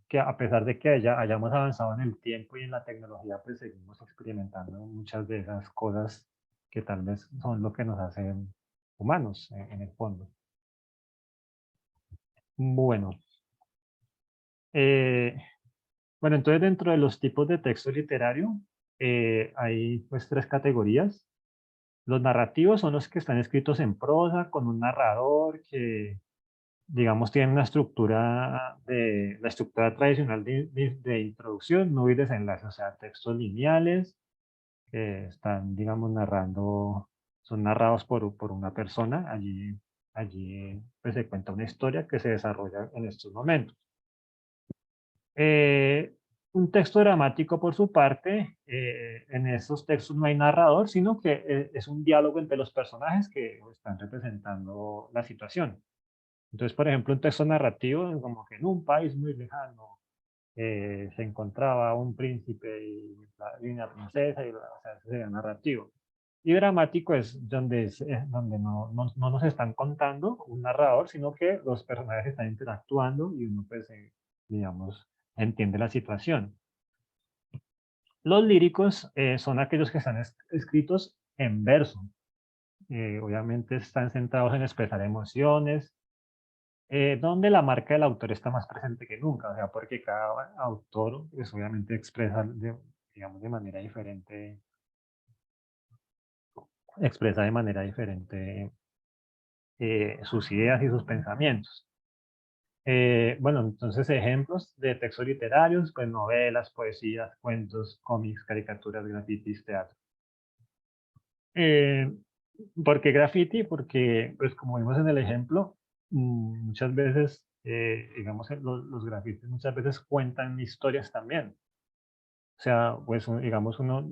que a pesar de que hayamos avanzado en el tiempo y en la tecnología, pues seguimos experimentando muchas de esas cosas que tal vez son lo que nos hacen humanos en el fondo. Bueno, eh, bueno, entonces dentro de los tipos de texto literario hay pues tres categorías. Los narrativos son los que están escritos en prosa con un narrador que digamos, tienen una estructura la estructura tradicional de introducción, no y desenlace, o sea, textos lineales que están, digamos, son narrados por una persona. Allí pues, se cuenta una historia que se desarrolla en estos momentos. Eh, un texto dramático, por su parte, en esos textos no hay narrador, sino que es un diálogo entre los personajes que están representando la situación. Entonces, por ejemplo, un texto narrativo, como que en un país muy lejano se encontraba un príncipe y una princesa, o sea, ese sería narrativo. Y dramático es donde no nos están contando un narrador, sino que los personajes están interactuando y uno, pues, digamos, entiende la situación. Los líricos son aquellos que están escritos en verso. Obviamente están centrados en expresar emociones, donde la marca del autor está más presente que nunca, o sea, porque cada autor, pues obviamente expresa, digamos, de manera diferente expresa de manera diferente sus ideas y sus pensamientos. Bueno, entonces ejemplos de textos literarios, pues novelas, poesías, cuentos, cómics, caricaturas, grafitis, teatro. Eh, ¿Por qué graffiti? Porque, pues como vimos en el ejemplo, muchas veces, digamos, los grafitis muchas veces cuentan historias también. O sea, pues digamos uno,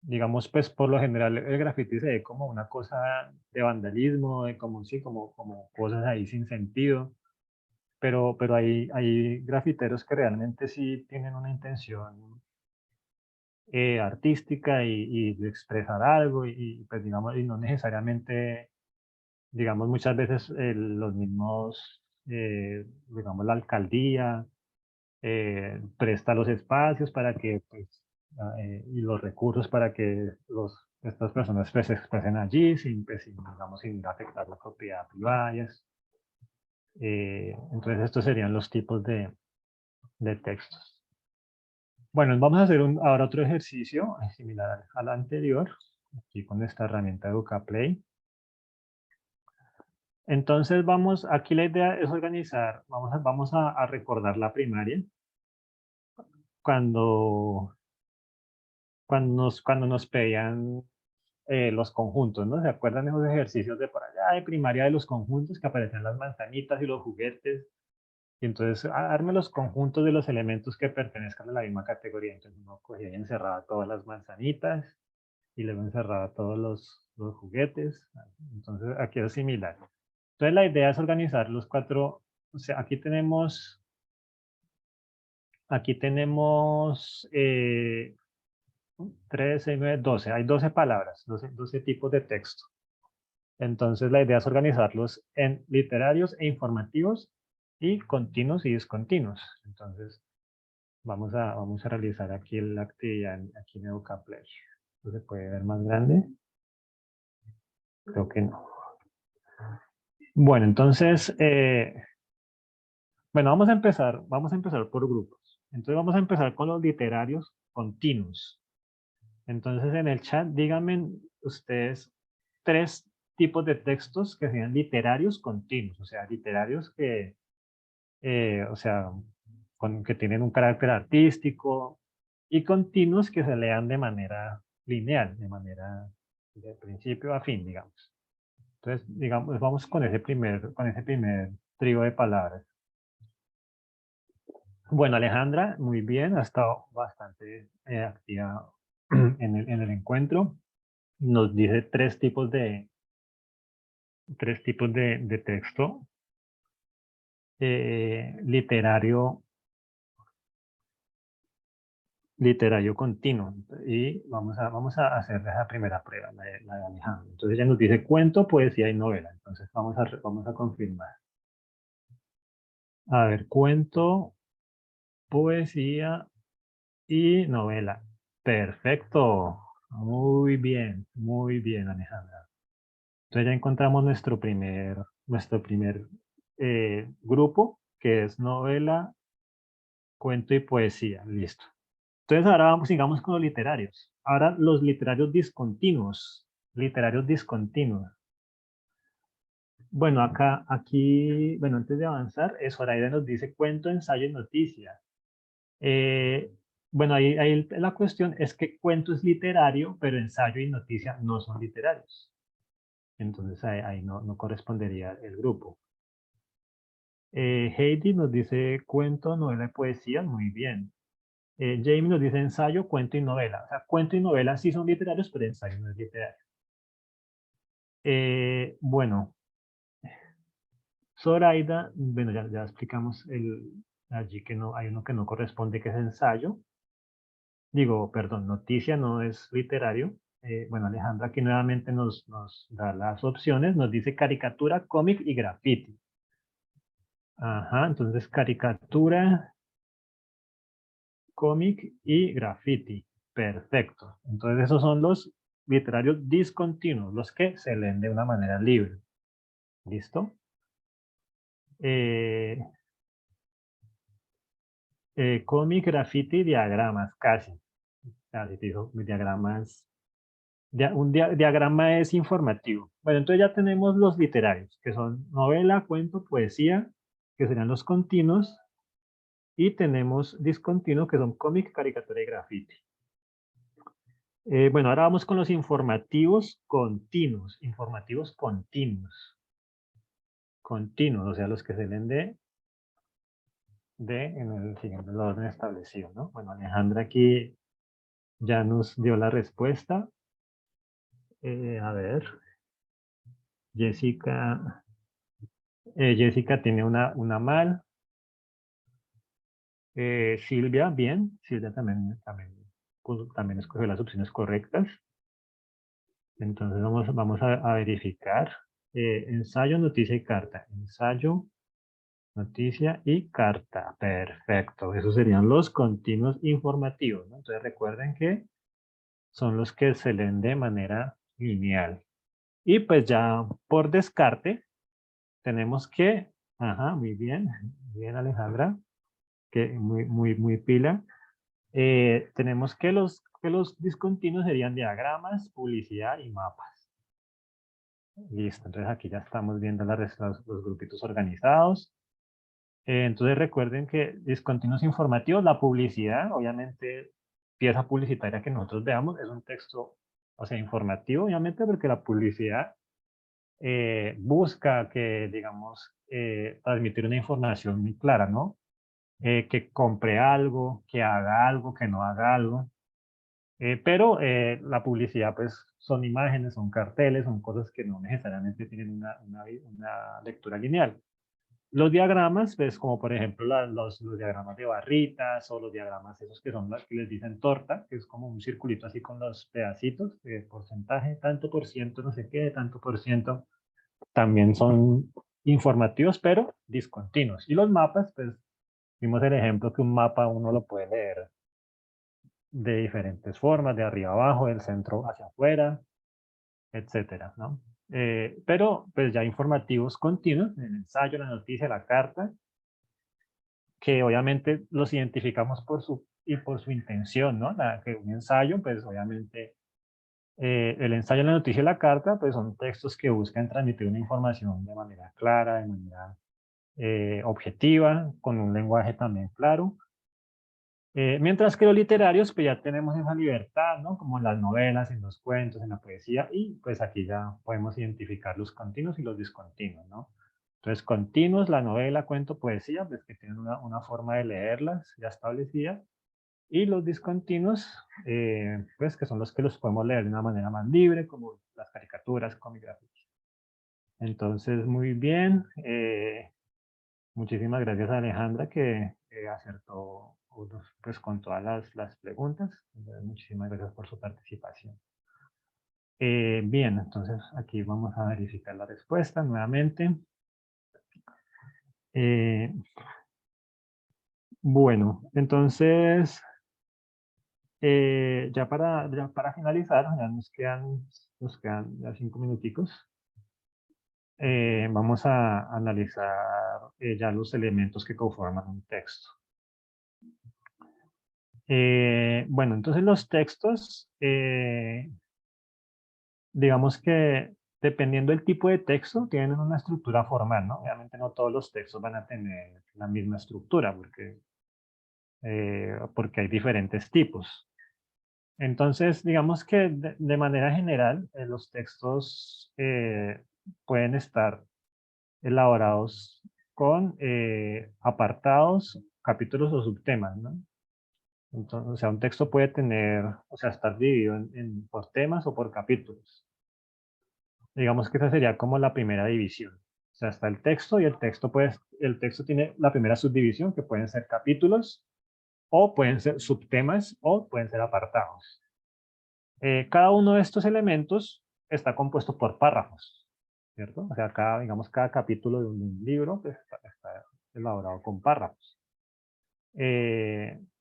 digamos, pues por lo general el graffiti se ve como una cosa de vandalismo, de como, sí, como cosas ahí sin sentido. Pero hay grafiteros que realmente sí tienen una intención artística y de expresar algo pues digamos, y no necesariamente, digamos, muchas veces los mismos, digamos, la alcaldía presta los espacios para que, pues, y los recursos para que estas personas pues, se expresen allí sin, digamos, sin afectar la propiedad privada. Entonces estos serían los tipos de textos. Bueno, vamos a hacer ahora otro ejercicio similar al anterior, aquí con esta herramienta EducaPlay. Entonces aquí la idea es organizar, vamos a recordar la primaria, cuando, cuando nos pedían los conjuntos, ¿no? ¿Se acuerdan de esos ejercicios de por allá de primaria de los conjuntos que aparecían las manzanitas y los juguetes? Y entonces, arme los conjuntos de los elementos que pertenezcan a la misma categoría. Entonces uno cogía y encerraba todas las manzanitas y luego encerraba todos los juguetes. Entonces aquí es similar. Entonces la idea es organizar los cuatro, o sea, aquí tenemos 3, 6, 9, 12, hay 12 palabras, 12 tipos de texto. Entonces la idea es organizarlos en literarios e informativos y continuos y discontinuos. Entonces vamos a realizar aquí la actividad aquí en EducaPlay. ¿Esto se puede ver más grande? Creo que no. Bueno, entonces, bueno, vamos a empezar por grupos. Entonces vamos a empezar con los literarios continuos. Entonces en el chat díganme ustedes 3 tipos de textos que sean literarios continuos, o sea, literarios que, o sea, que tienen un carácter artístico y continuos que se lean de manera lineal, de manera de principio a fin, digamos. Entonces, digamos, vamos con ese primer trío de palabras. Bueno, Alejandra, muy bien, ha estado bastante activa en el encuentro. Nos dice tres tipos de texto. Literario continuo. Y vamos a hacer esa primera prueba, la de Alejandra. Entonces ella nos dice cuento, poesía y novela. Entonces vamos a confirmar. A ver, cuento, poesía y novela. Perfecto. Muy bien, Alejandra. Entonces ya encontramos nuestro primer grupo, que es novela, cuento y poesía. Listo. Entonces ahora sigamos con los literarios. Ahora los literarios discontinuos. Literarios discontinuos. Bueno, bueno, antes de avanzar, Zoraida nos dice cuento, ensayo y noticia. Eh, bueno, ahí la cuestión es que cuento es literario, pero ensayo y noticia no son literarios. Entonces ahí no correspondería el grupo. Heidi nos dice cuento, novela y poesía. Muy bien. Jamie nos dice ensayo, cuento y novela. O sea, cuento y novela sí son literarios, pero ensayo no es literario. Bueno, Zoraida, bueno, ya explicamos allí que no, hay uno que no corresponde, que es ensayo. Digo, perdón, noticia no es literario. Bueno, Alejandra aquí nuevamente nos da las opciones. Nos dice caricatura, cómic y graffiti. Ajá, entonces caricatura, cómic y graffiti. Perfecto. Entonces esos son los literarios discontinuos, los que se leen de una manera libre. ¿Listo? Eh, cómic, graffiti, diagramas, casi. Casi te dijo diagramas. Diagrama es informativo. Bueno, entonces ya tenemos los literarios, que son novela, cuento, poesía, que serían los continuos, y tenemos discontinuos, que son cómic, caricatura y graffiti. Bueno, ahora vamos con los informativos continuos. Informativos continuos. Continuos, o sea, los que se leen en el siguiente orden establecido, ¿no? Bueno, Alejandra aquí ya nos dio la respuesta. A ver, Jessica, Jessica tiene una mal. Silvia, bien. Silvia también escogió las opciones correctas. Entonces vamos a verificar. Ensayo, noticia y carta. Ensayo, noticia y carta. Perfecto. Esos serían los continuos informativos, ¿no? Entonces recuerden que son los que se leen de manera lineal. Y pues ya por descarte tenemos que, ajá, muy bien Alejandra, que muy pila. Tenemos que los discontinuos serían diagramas, publicidad y mapas. Listo, entonces aquí ya estamos viendo los grupitos organizados. Entonces recuerden que discontinuos informativos, la publicidad, obviamente, pieza publicitaria que nosotros veamos, es un texto, o sea, informativo, obviamente, porque la publicidad busca que, digamos, transmitir una información muy clara, ¿no? Que compre algo, que haga algo, que no haga algo. Pero la publicidad, pues, son imágenes, son carteles, son cosas que no necesariamente tienen una lectura lineal. Los diagramas, pues, como por ejemplo los diagramas de barritas o los diagramas esos que son los que les dicen torta, que es como un circulito así con los pedacitos, de porcentaje, tanto por ciento, no sé qué, tanto por ciento, también son informativos, pero discontinuos. Y los mapas, pues, vimos el ejemplo que un mapa uno lo puede leer de diferentes formas, de arriba abajo, del centro hacia afuera, etcétera, ¿no? Pero pues ya informativos continuos, el ensayo, la noticia, la carta, que obviamente los identificamos por su intención, ¿no? Que un ensayo, pues obviamente el ensayo, la noticia y la carta, pues son textos que buscan transmitir una información de manera clara, de manera objetiva, con un lenguaje también claro. Mientras que los literarios, pues ya tenemos esa libertad, ¿no? Como en las novelas, en los cuentos, en la poesía, y pues aquí ya podemos identificar los continuos y los discontinuos, ¿no? Entonces, continuos, la novela, cuento, poesía, pues que tienen una forma de leerlas ya establecida, y los discontinuos, pues que son los que los podemos leer de una manera más libre, como las caricaturas, cómics gráficos. Entonces, muy bien. Muchísimas gracias a Alejandra que acertó pues, con todas las preguntas. Entonces, muchísimas gracias por su participación. Bien, entonces aquí vamos a verificar la respuesta nuevamente. Eh, bueno, entonces ya para finalizar, ya nos quedan ya 5 minuticos. Vamos a analizar ya los elementos que conforman un texto. Bueno, entonces los textos, digamos que dependiendo del tipo de texto, tienen una estructura formal, ¿no? Obviamente no todos los textos van a tener la misma estructura porque hay diferentes tipos. Entonces, digamos que de manera general, los textos pueden estar elaborados con apartados, capítulos o subtemas, ¿no? Entonces, o sea, un texto puede tener, o sea, estar dividido por temas o por capítulos. Digamos que esa sería como la primera división. O sea, está el texto y el texto tiene la primera subdivisión que pueden ser capítulos o pueden ser subtemas o pueden ser apartados. Cada uno de estos elementos está compuesto por párrafos, ¿cierto? O sea, digamos, cada capítulo de un libro pues, está elaborado con párrafos.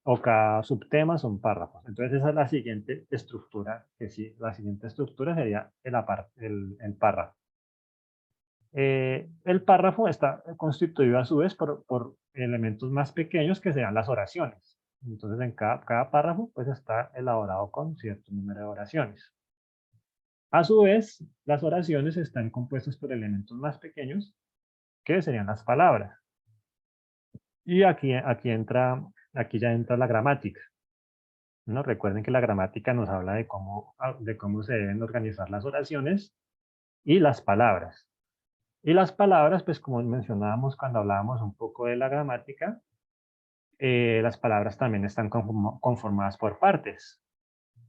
O cada subtema son párrafos. Entonces esa es la siguiente estructura, que sí, la siguiente estructura sería el párrafo. El párrafo está constituido a su vez por elementos más pequeños que sean las oraciones. Entonces en cada párrafo pues está elaborado con cierto número de oraciones. A su vez, las oraciones están compuestas por elementos más pequeños, que serían las palabras. Y aquí ya entra la gramática, ¿no? Recuerden que la gramática nos habla de cómo se deben organizar las oraciones y las palabras. Y las palabras, pues como mencionábamos cuando hablábamos un poco de la gramática, las palabras también están conformadas por partes,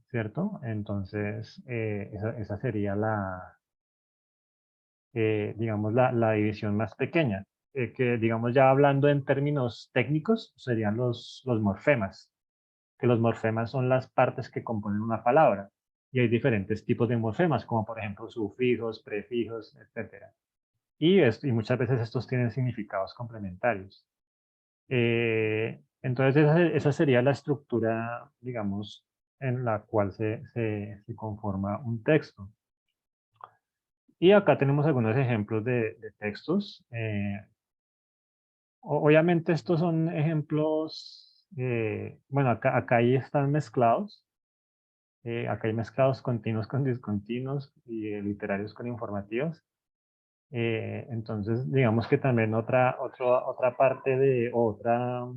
¿cierto? Entonces, esa sería digamos, la división más pequeña, que digamos ya hablando en términos técnicos, serían los morfemas, que los morfemas son las partes que componen una palabra. Y hay diferentes tipos de morfemas, como por ejemplo sufijos, prefijos, etcétera. Y muchas veces estos tienen significados complementarios. Entonces esa sería la estructura, digamos, en la cual se conforma un texto. Y acá tenemos algunos ejemplos de textos. Obviamente estos son ejemplos, bueno, acá ahí están mezclados. Acá hay mezclados continuos con discontinuos y literarios con informativos. Entonces, digamos que también otra parte de otra,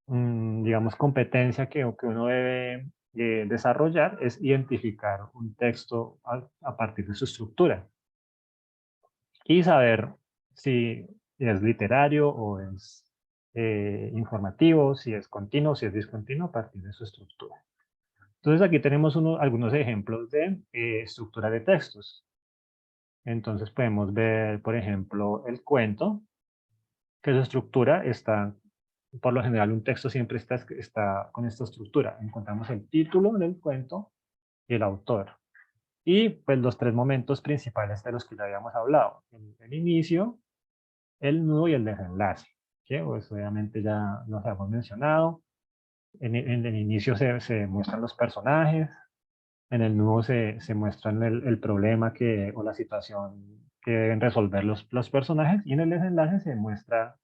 digamos, competencia que uno debe desarrollar es identificar un texto a partir de su estructura y saber si es literario o es informativo, si es continuo, si es discontinuo a partir de su estructura. Entonces aquí tenemos algunos ejemplos de estructura de textos. Entonces podemos ver, por ejemplo, el cuento, que su estructura está, por lo general un texto siempre está con esta estructura. Encontramos el título del cuento y el autor. Y pues los tres momentos principales de los que ya habíamos hablado. El inicio, el nudo y el desenlace, que pues obviamente ya los hemos mencionado. En el inicio se muestran los personajes, en el nudo se muestran el problema o la situación que deben resolver los personajes, y en el desenlace se muestra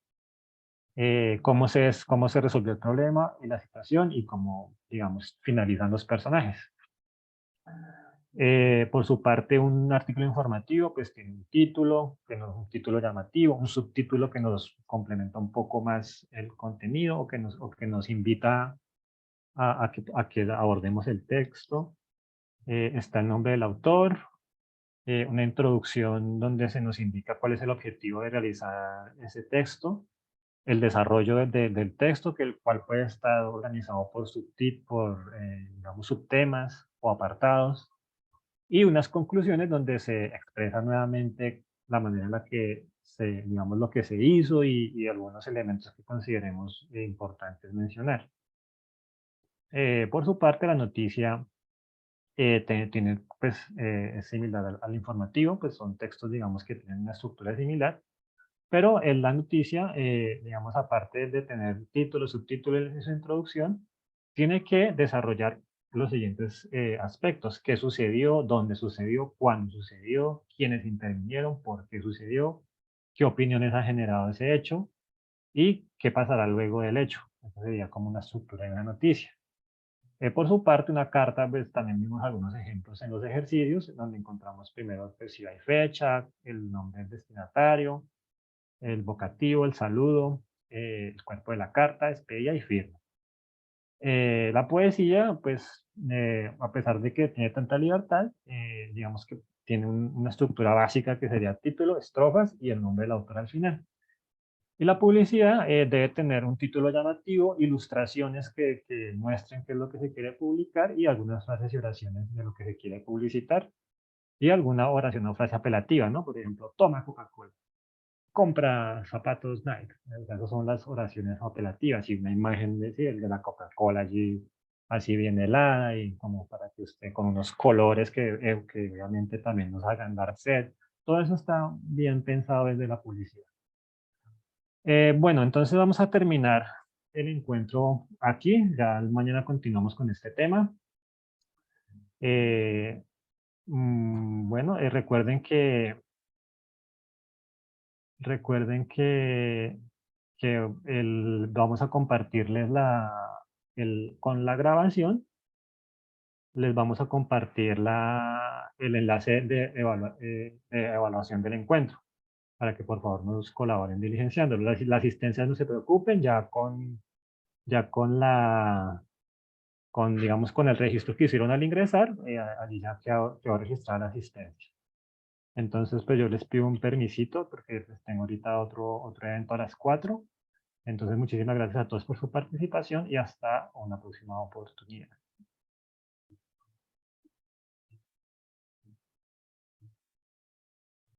cómo se resolvió el problema y la situación y cómo, digamos, finalizan los personajes. Por su parte, un artículo informativo pues tiene un título, un título llamativo, un subtítulo que nos complementa un poco más el contenido o que nos invita a que abordemos el texto. Está el nombre del autor, una introducción donde se nos indica cuál es el objetivo de realizar ese texto, el desarrollo del texto, el cual puede estar organizado digamos, subtemas o apartados, y unas conclusiones donde se expresa nuevamente la manera en la que digamos, lo que se hizo y algunos elementos que consideremos importantes mencionar. Por su parte, la noticia tiene, pues, es similar al informativo, pues son textos, digamos, que tienen una estructura similar, pero en la noticia, digamos, aparte de tener títulos, subtítulos y su introducción, tiene que desarrollar los siguientes aspectos: qué sucedió, dónde sucedió, cuándo sucedió, quiénes intervinieron, por qué sucedió, qué opiniones ha generado ese hecho y qué pasará luego del hecho. Eso sería como una estructura de una noticia. Por su parte, una carta, pues también vimos algunos ejemplos en los ejercicios, donde encontramos primero pues, si hay fecha, el nombre del destinatario, el vocativo, el saludo, el cuerpo de la carta, despedida y firma. La poesía, pues, a pesar de que tiene tanta libertad, digamos que tiene una estructura básica que sería título, estrofas y el nombre del autor al final. Y la publicidad debe tener un título llamativo, ilustraciones que muestren qué es lo que se quiere publicar y algunas frases y oraciones de lo que se quiere publicitar y alguna oración o frase apelativa, ¿no? Por ejemplo, toma Coca-Cola, compra zapatos Nike. O sea, esas son las oraciones apelativas y una imagen de, sí, el de la Coca-Cola allí así bien helada y como para que usted con unos colores que obviamente también nos hagan dar sed. Todo eso está bien pensado desde la publicidad. Bueno, entonces vamos a terminar el encuentro aquí. Ya mañana continuamos con este tema. Eh, bueno, recuerden que vamos a compartirles con la grabación les vamos a compartir el enlace de evaluación del encuentro, para que por favor nos colaboren diligenciándolo. La asistencia, no se preocupen, ya digamos, con el registro que hicieron al ingresar, allí ya quedó registrada la asistencia. Entonces, pues yo les pido un permisito porque pues, tengo ahorita otro evento a las 4. Entonces, muchísimas gracias a todos por su participación y hasta una próxima oportunidad.